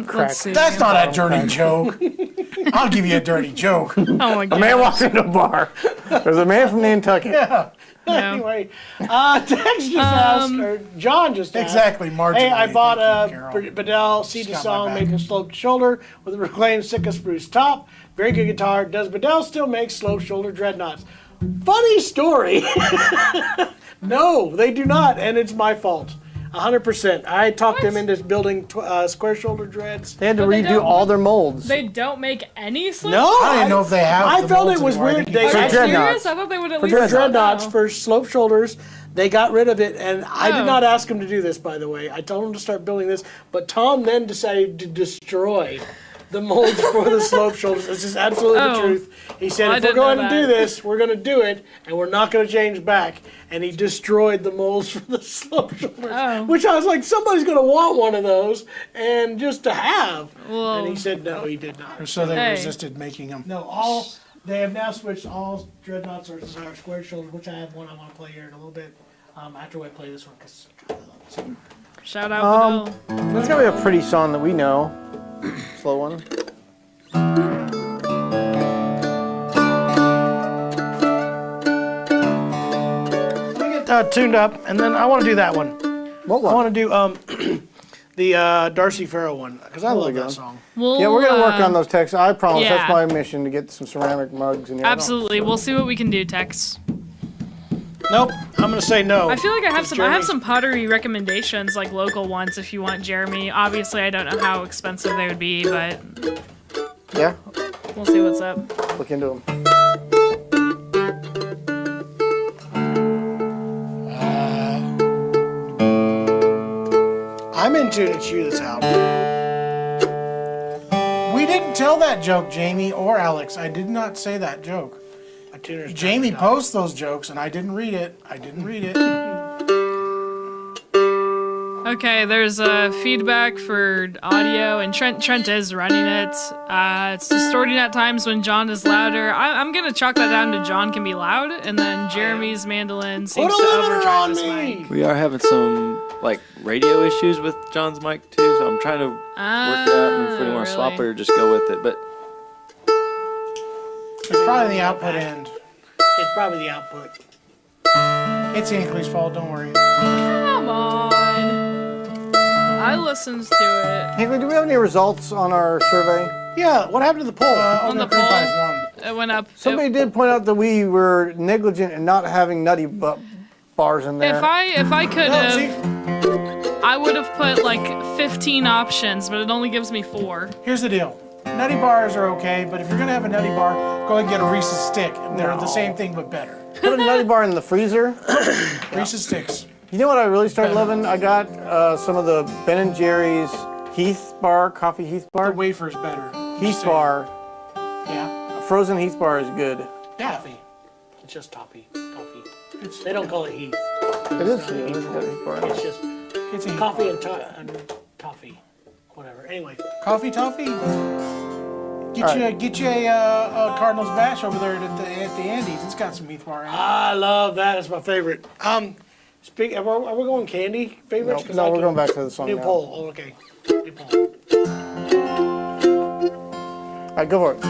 crack. Let's see. That's not a dirty joke. I'll give you a dirty joke. Oh my A god. man walks into a bar. There's a man from Nantucket. Yeah, No. Anyway, Tex just asked, or John just asked. exactly. Marginally. Hey, I bought Thank you, a Carol. Bedell Seed to Just got Song my back. maple sloped shoulder with a reclaimed Sitka spruce top. Very good guitar. Does Bedell still make sloped shoulder dreadnoughts? Funny story. No, they do not, and it's my fault. 100%. I talked them into building square shoulder dreads. They had to But they redo don't- all their molds. They don't make any slip. No, I didn't know if they have. I the felt molds it was anymore. I weird. think They you Are For you said- dreadnoughts. serious? I thought they would at For least. dreadnoughts Oh. for sloped shoulders. They got rid of it, and I Oh. did not ask them to do this, by the way. I told them to start building this, but Tom then decided to destroy the molds for the slope shoulders. This is absolutely the Oh. truth. He said, Well, I if we're didn't know going to do that. this, we're going to do it, and we're not going to change back. And he destroyed the molds for the slope shoulders, Oh. which I was like, somebody's going to want one of those, and just to have. Well, And he said, no, he did not. So they Hey. resisted making them. No, they have now switched all dreadnoughts are square shoulders, which I have one I want to play here in a little bit. After I play this one, because shout out Bedell. That's gonna be a pretty song that we know. Slow one. we get tuned up, and then I want to do that one. What I one? want to do the Darcy Farrow one because I love we go. that song. We'll, Yeah, we're gonna work on those texts. I promise. yeah. That's my mission to get some ceramic mugs in here. Absolutely. We'll see what we can do, Tex. Nope, I'm gonna say no. I feel like I have some. I have Jeremy's- some pottery recommendations, like local ones, if you want, Jeremy. Obviously, I don't know how expensive they would be, but Yeah, we'll see what's up. look into them. I'm in tune to chew this out. We didn't tell that joke, Jamie or Alex. I did not say that joke. A tuner's Jamie trying to posts those jokes, and I didn't read it. Okay, there's feedback for audio, and Trent is running it. It's distorting at times when John is louder. I'm gonna chalk that down to John can be loud, and then Jeremy's mandolin seems to overdrive this mic. We are having some like radio issues with John's mic too, so I'm trying to work it out. And if we want to swap it or just go with it, but It's probably the output end. It's probably the output. It's Inkley's fault, don't worry. Come on. I listened to it. Hinkley, do we have any results on our survey? Yeah, what happened to the poll? On the Cream poll, Pie's won. it went up. Somebody did point out that we were negligent in not having nutty bars in there. If I could No, see, have, I would have put like 15 options, but it only gives me 4. here's the deal. Nutty bars are okay, but if you're gonna have a nutty bar, go ahead and get a Reese's stick. They're the same thing but better. Put a nutty bar in the freezer. Reese's sticks. You know what I really started loving? I got some of the Ben & Jerry's Heath bar, coffee Heath The bar. wafer's better. Heath bar, Yeah. frozen Heath bar is good. Toffee. It's just toffee. They don't call it Heath. It is. It is good Heath bar. It's just It's a coffee and toffee. Whatever. Anyway. coffee toffee. Get Alright. you a Cardinals bash over there at the Andes. It's got some Heath bar in it. I love that. It's my favorite. Are we going candy favorites? 'Cause No, I we're can- going back to the song New now. poll. Oh, okay. New poll. All right, go for it.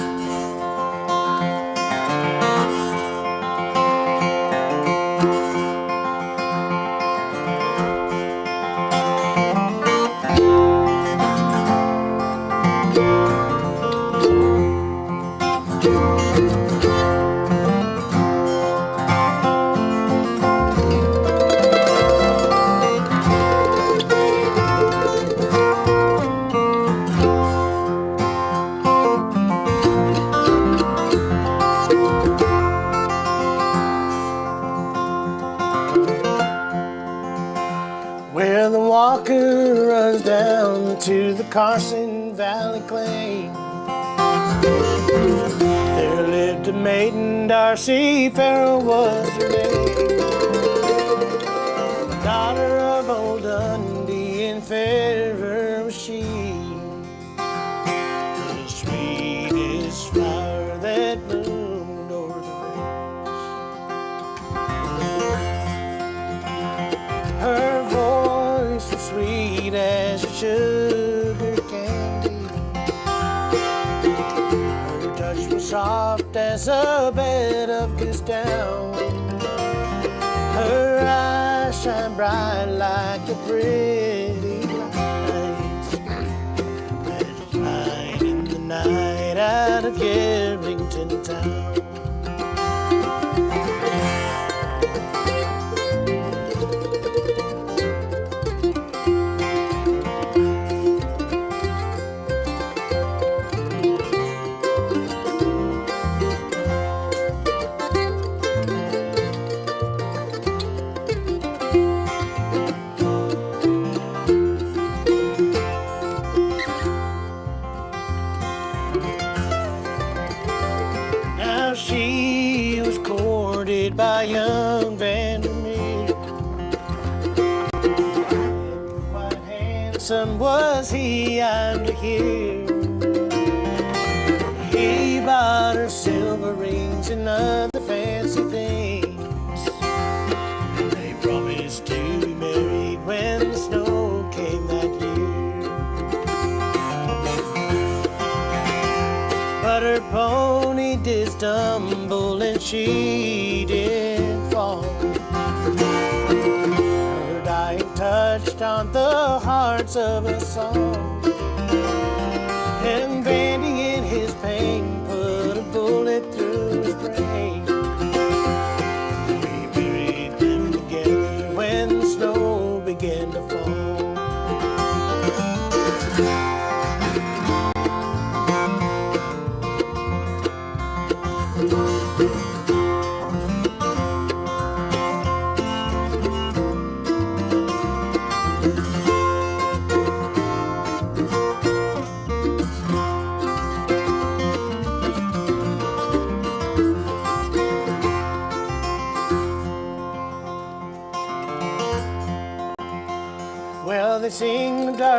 Where the Walker runs down to the Carson Valley Claim, there lived a maiden, Darcy, Farrow was her name. Daughter of old Dundee and fairer was she, the sweetest flower that bloomed o'er the range. Her voice was sweet as sugar candy. Her touch was soft as a bed of goose down. Her eyes shine bright like a pretty light that light in the night out of Yarrington town. Now she was courted by young Vandermeer. Quite handsome was he, I'm to hear. He bought her silver rings and other fancy things. They promised to be married when the snow came that year. But her pony did stumble and she did fall. Her dying touched on the hearts of us all. And Vandy in his pain put a bullet through his brain. We buried them together when the snow began to fall.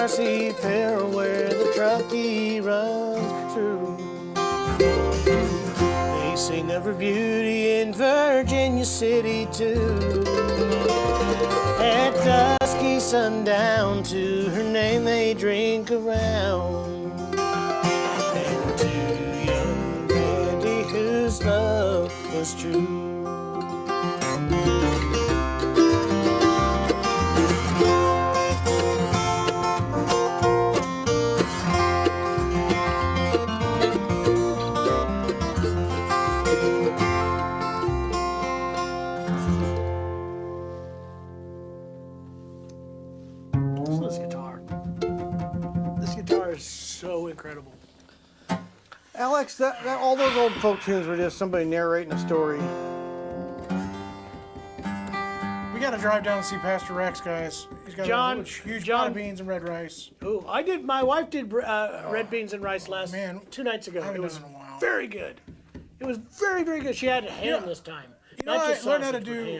Darcy, Farrow, where the truckee runs through. They sing of her beauty in Virginia City too. At dusky sundown, to her name they drink around. And to young Randy, whose love was true. This guitar is so incredible. Alex, all those old folk tunes were just somebody narrating a story. We got to drive down and see Pastor Rex, guys. He's got a huge pot of beans and red rice. Ooh, my wife did red beans and rice last 2 nights ago. haven't It was done it in a while. very good. It was very, very good. She had ham this time. You know, Not just I learned how to sausage, but do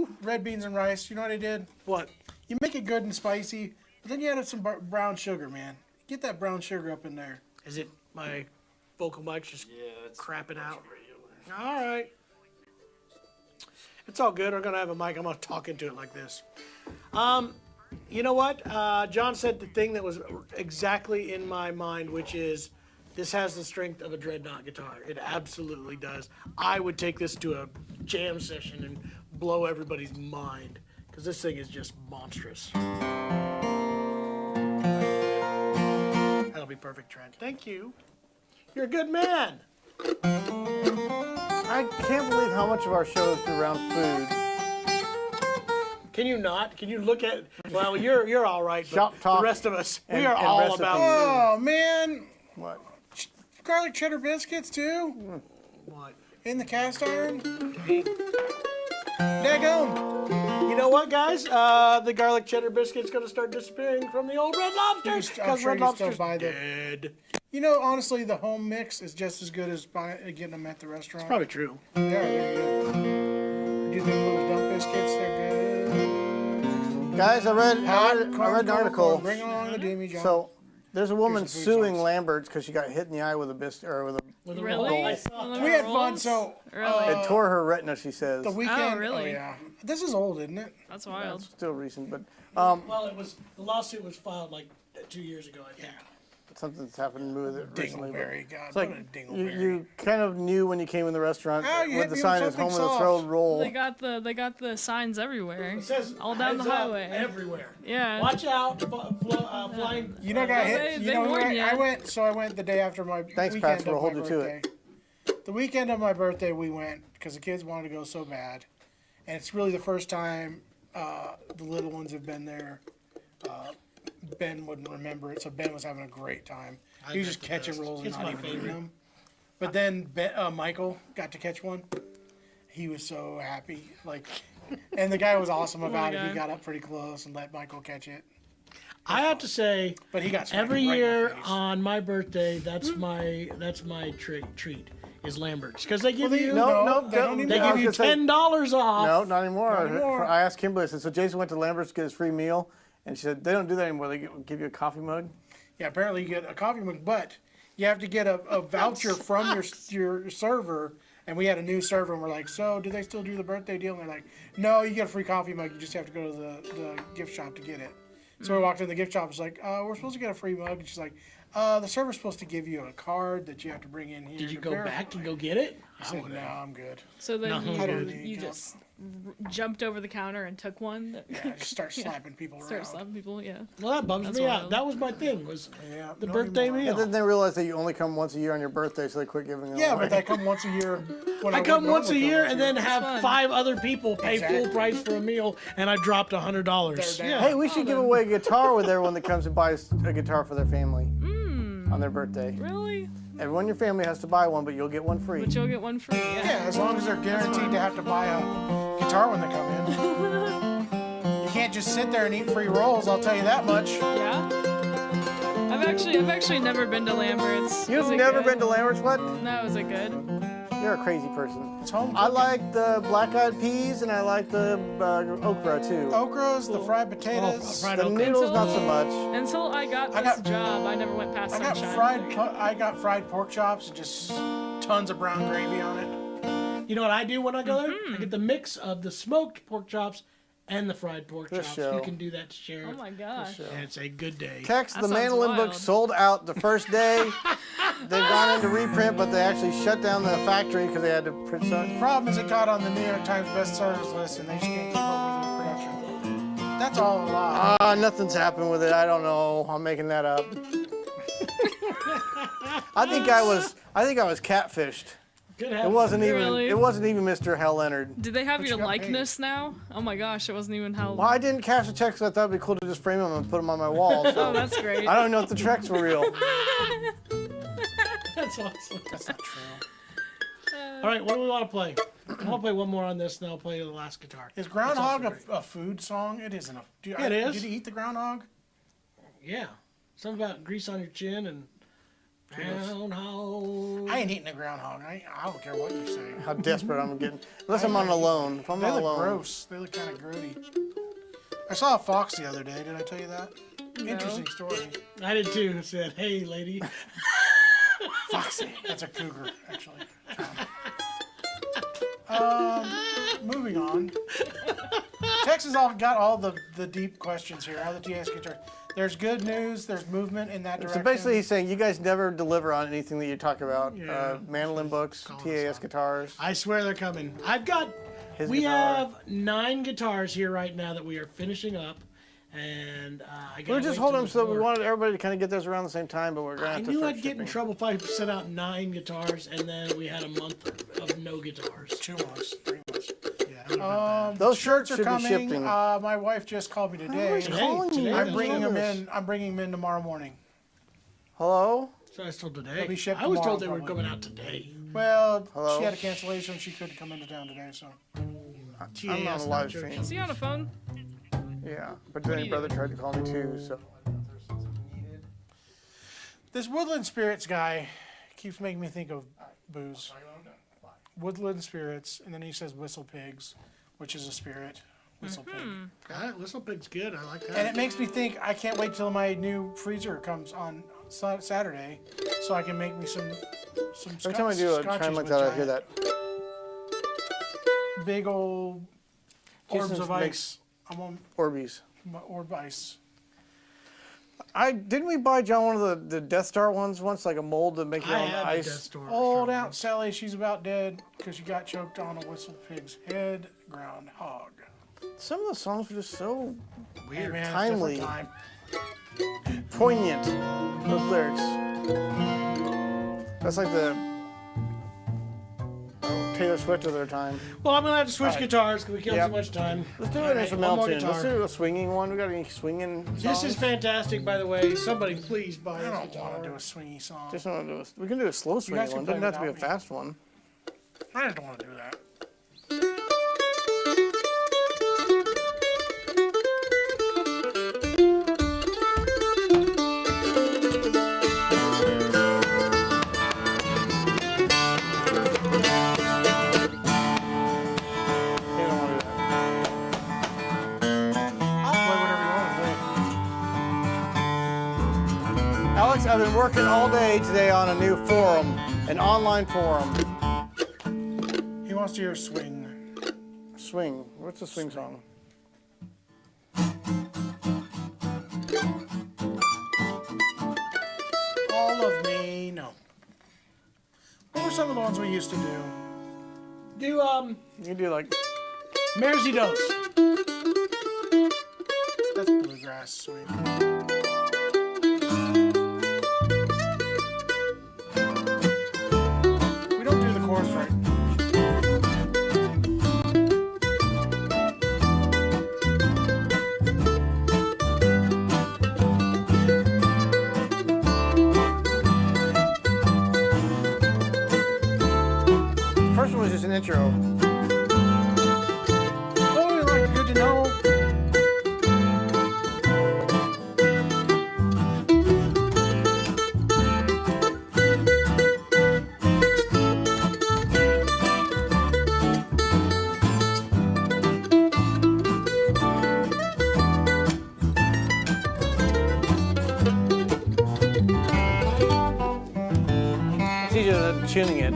ham. red beans and rice. You know what I did? What? You make it good and spicy, but then you added some brown sugar, man. Get that brown sugar up in there. Is it my vocal mic's just crapping out? All right. It's all good. We're going to have a mic. I'm going to talk into it like this. You know what? John said the thing that was exactly in my mind, which is this has the strength of a dreadnought guitar. It absolutely does. I would take this to a jam session and blow everybody's mind because this thing is just monstrous. That'll be perfect, Trent. Thank you. You're a good man. I can't believe how much of our show is around food. Can you not? Can you look at? Well, you're all right, but Shop talk the rest of us, we and are all recipes. about Oh, man. What? Garlic cheddar biscuits, too? what? In the cast iron? Daggone. You know what, guys? The garlic cheddar biscuit's going to start disappearing from the old Red Lobster I'm because sure Red you still Lobster's buy the- dead. You know, honestly, the home mix is just as good as getting them at the restaurant. Probably true. Yeah, they're good. Do the little dump biscuits, they're good. Guys, I read Hot an corn, article. Bring along the Demi John. So there's a woman Here's the food suing sauce. Lambert's because she got hit in the eye with a biscuit or with a. Really? I saw One of we the had fun, rolls? so Really? It tore her retina, she says. the weekend. really? yeah. This is old, isn't it? That's wild. Still recent, but Well, the lawsuit was filed like 2 years ago, I think. something's happened with it recently. But Dingleberry, God, it's like what a you, dingleberry. you kind of knew when you came in the restaurant Oh, you with hit the me sign with is home of something the throw soft. roll. They got the signs everywhere. It says all down the heads up highway. everywhere. Yeah. Watch out, flying. You know, got hit. they You know, warned ya. I went the day after my Thanks, weekend Pastor. of We'll my hold you to birthday. The weekend of my birthday, we went because the kids wanted to go so bad, and it's really the first time the little ones have been there. Ben wouldn't remember it, so Ben was having a great time. He was just bet the catching best. rolls and It's not my even eating favorite. them. But then Michael got to catch one. He was so happy, and the guy was awesome about it. He God. got up pretty close and let Michael catch it. I have to say, But he got smacked every right in the year face. on my birthday, that's my treat is Lambert's because they give you No, they don't even they I give was you gonna say- $10 off. No, not anymore. Not anymore. I asked Kimberly, I said, so Jason went to Lambert's to get his free meal, and she said, they don't do that anymore. They give you a coffee mug. Yeah, apparently you get a coffee mug, but you have to get a voucher from your server. And we had a new server, and we're like, so do they still do the birthday deal? And they're like, no, you get a free coffee mug. You just have to go to the gift shop to get it. So we walked in the gift shop. It's like, we're supposed to get a free mug. And she's like, the server's supposed to give you a card that you have to bring in here. Did you to go verify." back and go get it? I said, no, I'm good. So then No, I don't you, need you to. just jumped over the counter and took one. Yeah, just start slapping people Start around. slapping people. Yeah. Well, that bums That's me out. wild. That was my thing. Was Yeah, the not birthday anymore. meal. And then they realized that you only come once a year on your birthday, so they quit giving them Yeah, away. but they come once a year. When I come once a normally year come and then once have fun. 5 other people pay Exactly. full price for a meal, and I dropped $100. They're Yeah. down. Hey, we should give away a guitar with everyone that comes and buys a guitar for their family on their birthday. Really? Everyone in your family has to buy one, but you'll get one free. But you'll get one free. Yeah. Yeah, as long as they're guaranteed to have to buy a guitar when they come in. You can't just sit there and eat free rolls. I'll tell you that much. Yeah. I've actually never been to Lambert's. You've Is it never good? been to Lambert's? What? No, is it good? You You're a crazy person. It's home I cooking. like the black-eyed peas and I like the okra too. Okras, the fried potatoes. fried The okra. noodles, not so much. Until I got this got- job, I never went past I got sunshine. I got fried pork chops and just tons of brown gravy on it. You know what I do when I go there? I get the mix of the smoked pork chops and the fried pork Good chops. show. You can do that to share. Oh my gosh. And it's a good day. Text, That the sounds mandolin book wild. sold out the first day. They've gone into reprint, but they actually shut down the factory because they had to print some. Problem is, it got on the New York Times bestsellers list, and they just can't keep up with the production. That's all a lie. Nothing's happened with it. I don't know. I'm making that up. I think I was catfished. Good It heavens. wasn't even. Really? It wasn't even Mr. Hal Leonard. Did they have But your you got likeness now? Oh my gosh, it wasn't even how. Well, I didn't cash the checks. I thought it'd be cool to just frame them and put them on my wall. So Oh, that's great. I don't know if the checks were real. That's awesome. That's not true. All right, what do we want to play? I want to play one more on this, and then I'll play the last guitar. Is groundhog also great. a food song? It isn't. It is. Did you eat the groundhog? Yeah. Something about grease on your chin and groundhog. I ain't eating a groundhog. I don't care what you say. How desperate I'm getting. Unless I'm on alone. If I'm They not look alone. gross. They look kind of grody. I saw a fox the other day. Did I tell you that? Interesting story. I did too. I said, hey, lady. Foxy. That's a cougar, actually. Moving on. Texas got all the deep questions here. How the TAS guitar. There's good news. There's movement in that direction. So basically, he's saying you guys never deliver on anything that you talk about. Yeah. Mandolin books, Calling us TAS out. guitars. I swear they're coming. We guitar. have 9 guitars here right now that we are finishing up. And I got We were just holding them so we wanted everybody to kind of get those around the same time, but we're going to I have to knew start I'd get in shipping. trouble if I sent out 9 guitars and then we had a month of no guitars. 2 months, 3 months. Yeah, that would've been bad. Those shirts Are should be coming. shipping. My wife just called me today. Today, calling you? today, I'm that's bringing them numbers. in. I'm bringing them in tomorrow morning. Hello? So I was told today. They'll be shipped I was told tomorrow, they were probably. coming out today. Well, Hello? she had a cancellation. She couldn't come into town today, so. I'm on a live stream. Is he on a phone? Yeah, but then are your you brother tried to call me too, so. This Woodland Spirits guy keeps making me think of booze. Woodland Spirits, and then he says Whistle Pigs, which is a spirit. Whistle Pig. Whistle Pig's good. I like that. And it makes me think I can't wait till my new freezer comes on Saturday, so I can make me some. Every time I do a time like that, I hear that. Big old orbs Jason of makes ice. I'm on Orbeez. orb ice. Didn't we buy John one of the Death Star ones once, like a mold to make your I own have a ice? Death Star. Old Aunt Sally, she's about dead because she got choked on a Whistle Pig's head groundhog. Some of the songs were just so Weird, man. timely. It's different time. poignant. Those lyrics. That's like the Taylor Swift of their time. Well, I'm going to have to switch Alright. guitars because we killed Yep. too much time. Let's do All an right, instrumental one more tune. Let's guitar. do a swinging one. We got any swinging songs? This is fantastic, by the way. Somebody please buy I this don't want guitar. to do a swingy song. Just want to do we can do a slow swinging guys can one. Doesn't play have to be a without me. fast one. I just don't want to do that. You don't want to do that. I'll play whatever you want to play. Alex, I've been working all day today on a new forum, an online forum. He wants to hear swing. Swing. What's the swing song? All of me, no. What were some of the ones we used to do? Do, You can do like Mersey Dose. That's bluegrass swing. We don't do the chorus right. first one was just an intro. Oh, you like good to know. tuning it.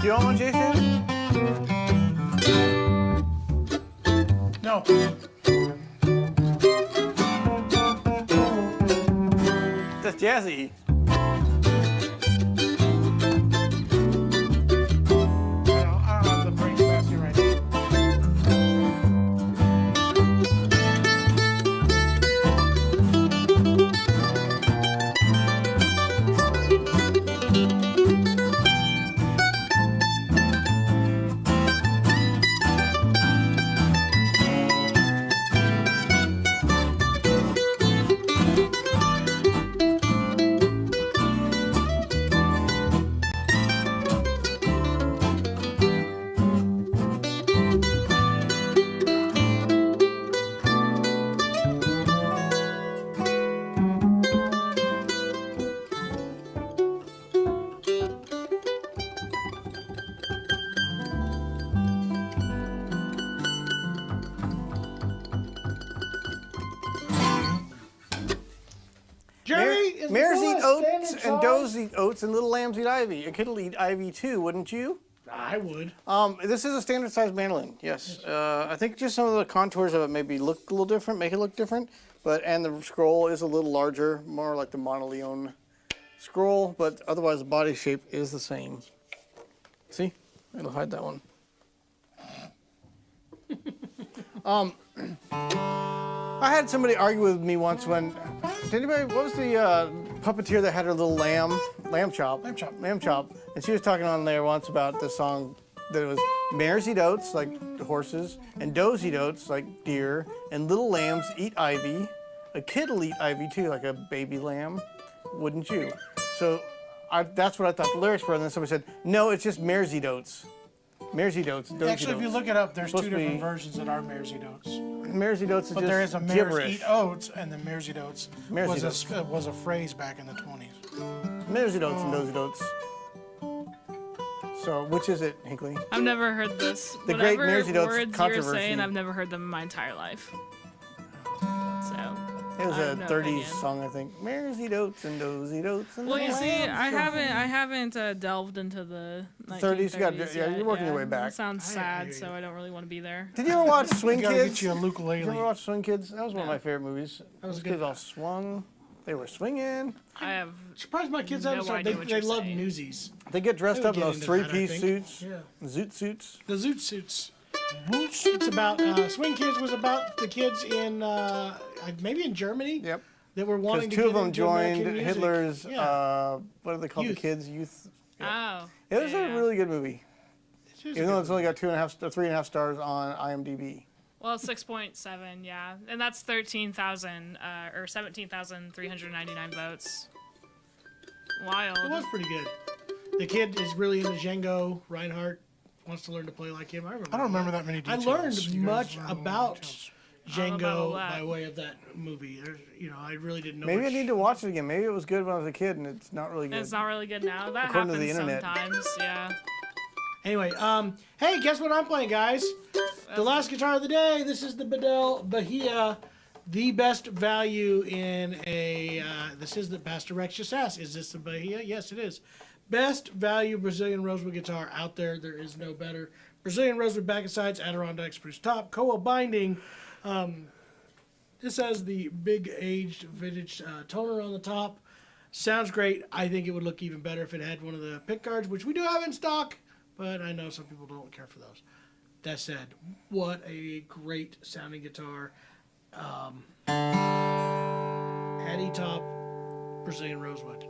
Do you want one, Jason? No. That's jazzy. I don't have the brain capacity right now. Jerry is the Mares eat coolest oats standing and song. does eat oats and little lambs eat ivy. A kid'll eat ivy too, wouldn't you? I would. This is a standard sized mandolin, yes. I think just some of the contours of it maybe look a little different, make it look different. And the scroll is a little larger, more like the Monoleone scroll, but otherwise the body shape is the same. See? It'll hide that one. I had somebody argue with me once when, what was the puppeteer that had her little lamb chop? Lamb chop. And she was talking on there once about the song that it was mares eat oats, like horses, and does eat oats, like deer, and little lambs eat ivy. A kid'll eat ivy too, like a baby lamb, wouldn't you? So that's what I thought the lyrics were, and then somebody said, no, it's just mares eat oats. Mares eat oats, does eat Actually, if you oats. look it up, there's Supposed two to be- different versions that are mares eat oats. Mares eat oats is But just there is a mares gibberish. eat oats, and the mares eat oats Mares was eat oats. was a phrase back in the 20s. Mares eat oats and does eat oats. So, which is it, Hinkley? I've never heard this. The great Whatever Mares eat oats words you're controversy. saying, I've never heard them in my entire life. So. It was I a have no 30s opinion. song, I think. Mares eat oats and does eat oats. And Well, you little see, lambs I go- haven't delved into the 30s, you gotta do- 1930s yeah, yet, you're working your way back. That sounds I sad, hear so you. I don't really want to be there. Did you ever watch Swing You gotta Kids? get you a Did you ukulele. ever watch Swing Kids? That was one of my favorite movies. was Those good. kids all swung. They were swinging. I have Surprised my kids No haven't started. idea what They you're love saying. Newsies. They get dressed They up would in get those into that, I three-piece think. suits. Yeah. Zoot suits. The Zoot Suits. It's about Swing Kids was about the kids in maybe in Germany. Yep. that were wanting to Two get of them into joined American music. Hitler's, Yeah. what are they called? Youth. The kids? Youth. Oh. It was yeah. a really good movie. It is Even a though good it's only got 3.5 stars on IMDb. Well, 6.7, yeah. And that's 13,000 or 17,399 votes. Wild. It was pretty good. The kid is really into Django Reinhardt. Wants to learn to play like him. I I don't remember that many I details. learned You guys much learn more about details. About a Django lot. by way of that movie. There's, I really didn't know. Maybe I much. need to watch it again. Maybe it was good when I was a kid and it's not really good. It's not really good now. That According to happens the internet. sometimes, yeah. Anyway, hey, guess what I'm playing, guys? The last guitar of the day. This is the Bedell Bahia, the best value in a. This is the Pastor Rex just asked. Is this the Bahia? Yes, it is. Best value Brazilian rosewood guitar out there. There is no better. Brazilian rosewood back and sides, Adirondack spruce top, Koa binding. This has the big aged vintage toner on the top. Sounds great. I think it would look even better if it had one of the pick guards, which we do have in stock, but I know some people don't care for those. That said, what a great sounding guitar. Hattie top, Brazilian rosewood.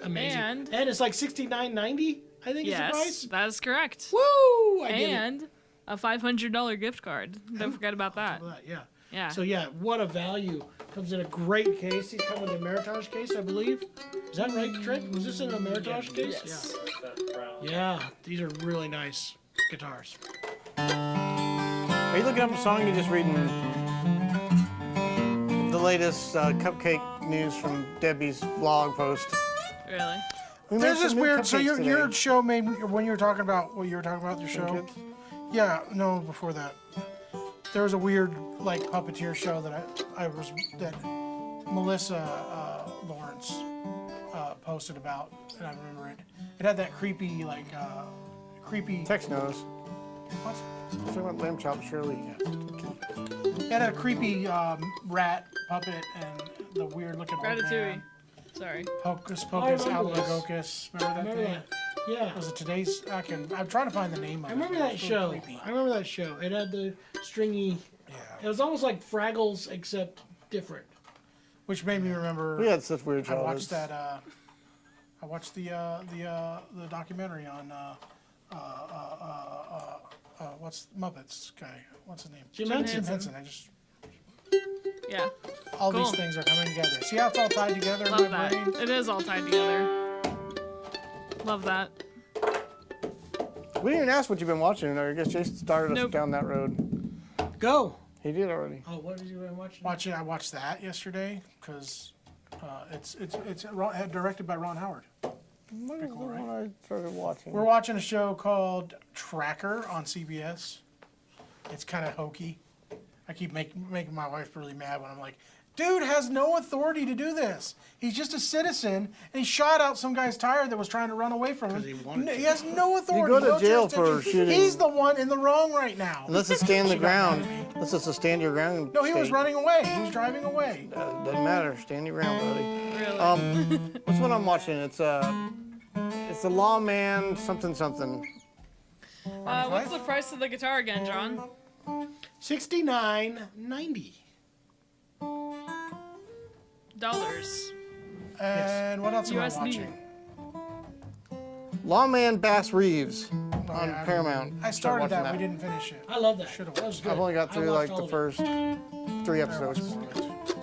Amazing. And it's like $69.90, I think is the yes, price. that is correct. Woo! I did it. And a $500 gift card. Don't forget about that. Yeah. Yeah. So yeah, what a value. Comes in a great case. These come with a Meritage case, I believe. Is that right, Trent? Was this in a Meritage case? Yes. Yeah. Yeah, these are really nice guitars. Are you looking up a song or are you just reading the latest cupcake news from Debbie's blog post? Really? We made There's this some new weird. So cupcakes your today. show made when you were talking about what you were talking about your show. Kids? Yeah, no, before that, there was a weird like puppeteer show that that Melissa Lawrence posted about, and I remember it. It had that creepy creepy. Tex knows. What? Talking about Lamb Chop Shirley. It had a creepy rat puppet and the weird looking Ratatouille. Sorry. Hocus I Pocus, remember this. Alabagocus. Remember that Remember thing? that? Yeah. Was it today's? I'm trying to find the name of it. I remember It that was show. really creepy. I remember that show. It had the stringy. Yeah. It was almost like Fraggles, except different. Which made me remember. We had such weird I childhoods. watched that. I watched the documentary on what's Muppets guy? What's his name? Jim Henson. Henson. I just Yeah. all Cool. these things are coming together. See how it's all tied together Love in my that. brain? It is all tied together. Love that. We didn't even ask what you've been watching. I guess Jason started us Nope. down that road. Go. He did already. Oh, what did you been watching? I watched that yesterday because it's directed by Ron Howard. What is the cool, right? one I started watching? We're watching a show called Tracker on CBS. It's kind of hokey. I keep making my wife really mad when I'm like, dude has no authority to do this. He's just a citizen, and he shot out some guy's tire that was trying to run away from him. 'Cause he wanted to. He has no authority. You go to no jail for jurisdiction. shooting- He's the one in the wrong right now. Unless it's stand the She got mad ground. at me. Unless it's a stand your ground. No, he was state. running away. He was driving away. Doesn't matter. Stand your ground, buddy. Really. What's what I'm watching? It's the Lawman something something. What's the price of the guitar again, John? $69.90. Dollars. And what else am I USD. watching? Lawman Bass Reeves Oh, on yeah, Paramount. I started watching that. We didn't finish it. I love that. Should've That was good. I've only got I through watched like all the of it. first 3 episodes.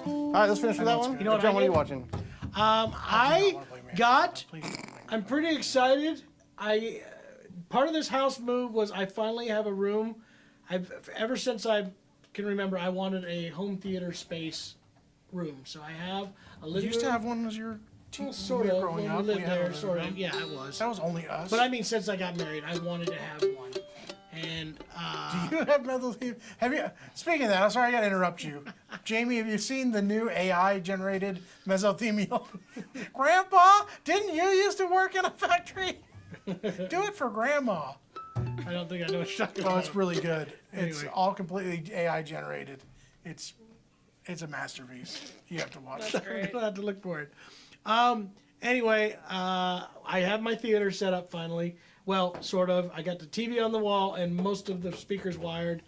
All right, let's finish with that one. You know what John, I what are you did? watching? I got. I'm pretty excited. Part of this house move was I finally have a room. Ever since I can remember, I wanted a home theater space room. So I have a You living used to room. have one as your Well, sort of. growing When up. we lived We had a there, living sort of. room. Yeah, it was. That was only us. But I mean, since I got married, I wanted to have one. And Do you have mesothelioma? Have you? Speaking of that, I'm sorry I got to interrupt you. Jamie, have you seen the new AI-generated mesothelial? Grandpa, didn't you used to work in a factory? Do it for Grandma. I don't think I know what you're talking Oh, about. it's really good. It's Anyway. all completely AI-generated. It's a masterpiece. You have to watch. That's great. I'll have to look for it. Anyway, I have my theater set up finally. Well, sort of. I got the TV on the wall and most of the speakers wired.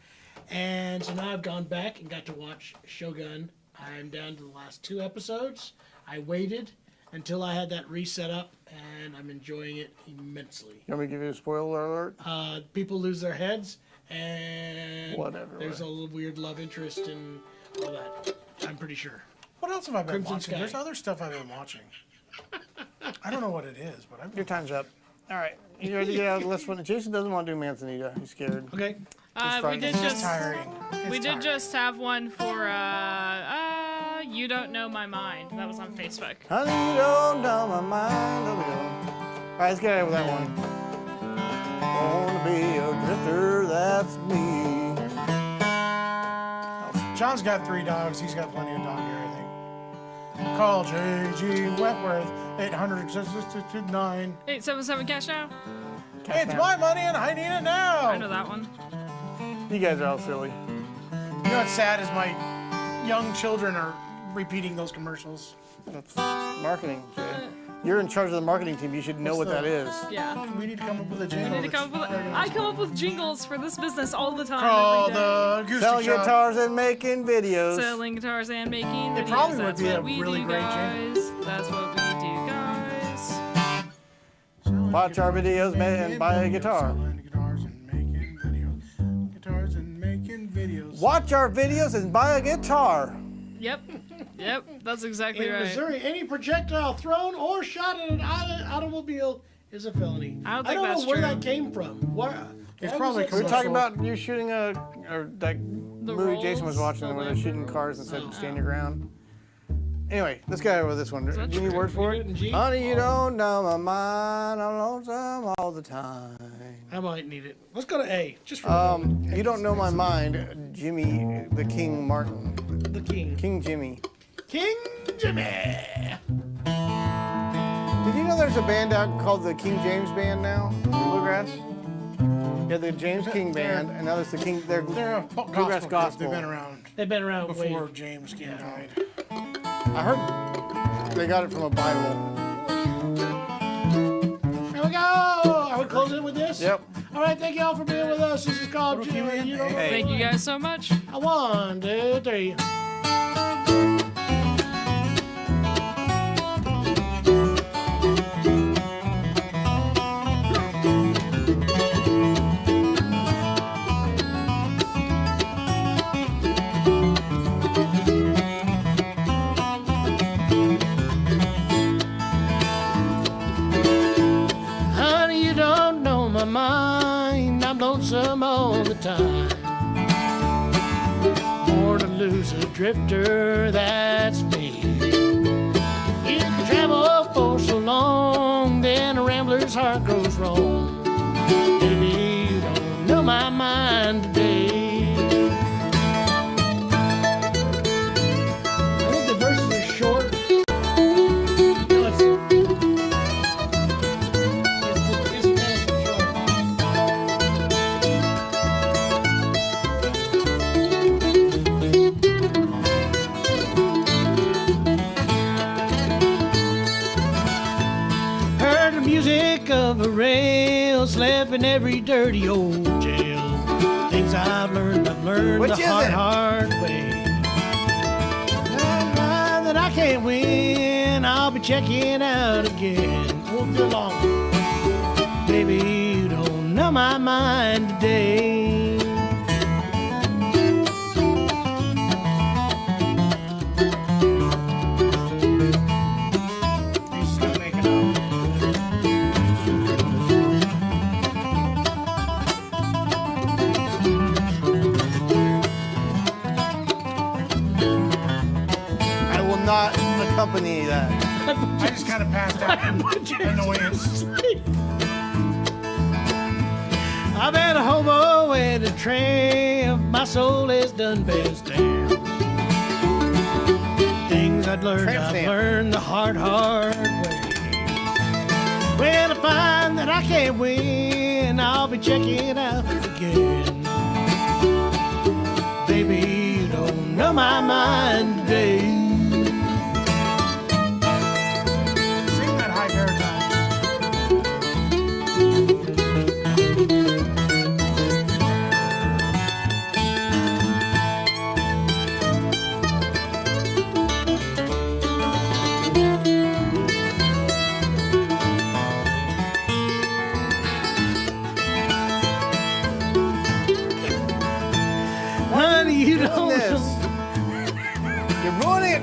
And so now I've gone back and got to watch Shogun. I'm down to the last 2 episodes. I waited until I had that reset up, and I'm enjoying it immensely. You want me to give you a spoiler alert? People lose their heads, and Whatever. there's a little weird love interest and all that. I'm pretty sure. What else have I been Crimson watching? Sky. There's other stuff I've been watching. I don't know what it is, but I've Your time's up. All right. You ready to get out of the list? Jason doesn't want to do Manzanita. He's scared. Okay. We did It's just tiring. we did just have one for You Don't Know My Mind. That was on Facebook. Honey, you don't know my mind. There we go. All right, let's get out with that one. Wanna be a drifter, that's me. John's got 3 dogs. He's got plenty of dog hair, I think. Call J.G. Wentworth, 800-669. 877 cash now. It's my money and I need it now. I know that one. You guys are all silly. You know what's sad is my young children are repeating those commercials. That's marketing, Jay. You're in charge of the marketing team. You should know what that is. Yeah. We need to come up with a jingle. I need to come up with. I come up with jingles for this business all the time. Call every day. the Acoustic Selling Shoppe. guitars and making videos. Selling guitars and making videos. It probably would That's be what a we really do, great guys. That's what we do, guys. Watch our videos and buy a guitar. Selling guitars and making videos. Guitars and making videos. Watch our videos and buy a guitar. Yep. Yep. That's exactly In right. Missouri, any projectile thrown or shot at an automobile is a felony. I don't think know that's where true. that came from. It's probably We were talking about you shooting or that The movie Jason was rolls, watching the where they're shooting cars and said Oh. stand your ground. Anyway, let's get over this one. Do that you need a true? word for You it? do it in G? Honey, you don't know my mind. I'm lonesome all the time. I might need it. Let's go to A. Just for a moment. You don't know my mind, Jimmy the King Martin. The King. King Jimmy. King Jimmy. Did you know there's a band out called the King James Band now? Bluegrass? Yeah, the James King Band, and now there's the King. They're They're a Bluegrass gospel. Gospel. They've been around They've been around before way. James King died. I heard they got it from a Bible. Here we go. Are we closing with this? Yep. All right. Thank you all for being with us. This is called Jimmy. You know, Hey. Thank you guys so much. 1, 2, 3. Honey, you don't know my mind. I'm lonesome all the time. Born to lose a drifter, that's me. You can travel for so long, then a rambler's heart grows wrong. Baby, you don't know my mind today. I think the verses are short. No, it's nice and short. Heard the music of a rail, slept in every dirty old jail. Things I've learned Which the is hard, it? hard way. Now that I can't win, I'll be checking out again. Won't be long. Baby, you don't know my mind today. He's still making up. I will not accompany that. I just kind of passed out from annoyance. I've been a hobo and a tramp. My soul is done best down. Things I'd learned, Tramp I've stamp. learned the hard, hard way. When I find that I can't win, I'll be checking out again. Baby, you don't know my mind today. Sing that high baritone.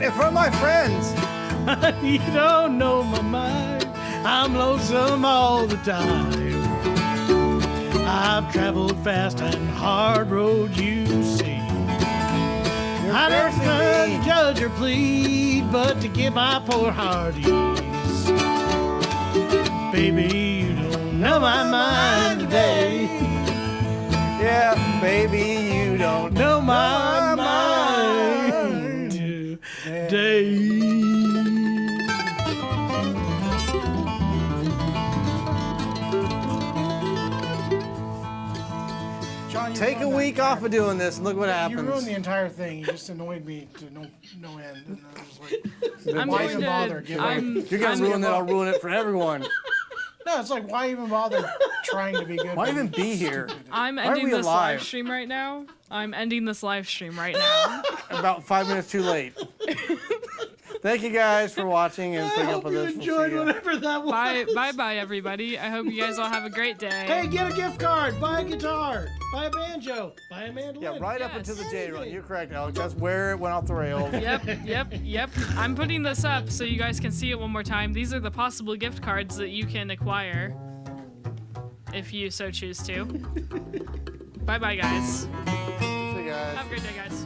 And from my friends. You don't know my mind. I'm lonesome all the time. I've traveled fast and hard road, you see. I don't come to judge or plead, but to give my poor heart ease. Baby, you don't know my mind today. Yeah, baby, you don't Know my mind today. John, you Take a ruined that week off of entire- doing this and look what You happens. ruined the entire thing. You just annoyed me to no end. And I was like, I'm why going even bother? to. Give up. You're gonna ruin it. I'll ruin it for everyone. No, it's like, why even bother trying to be good? Why when even you be here? I'm Why are ending we this alive? live stream right now. I'm ending this live stream right now. About 5 minutes too late. Thank you guys for watching and I putting up hope with you this. We'll enjoyed see ya. whatever that was. Bye, everybody. I hope you guys all have a great day. Hey, get a gift card, buy a guitar, buy a banjo, buy a mandolin. Yeah, right up Yes. until the J run. You're correct, Alex. That's where it went off the rails. Yep. I'm putting this up so you guys can see it one more time. These are the possible gift cards that you can acquire if you so choose to. Bye, guys. See you guys. Have a great day, guys.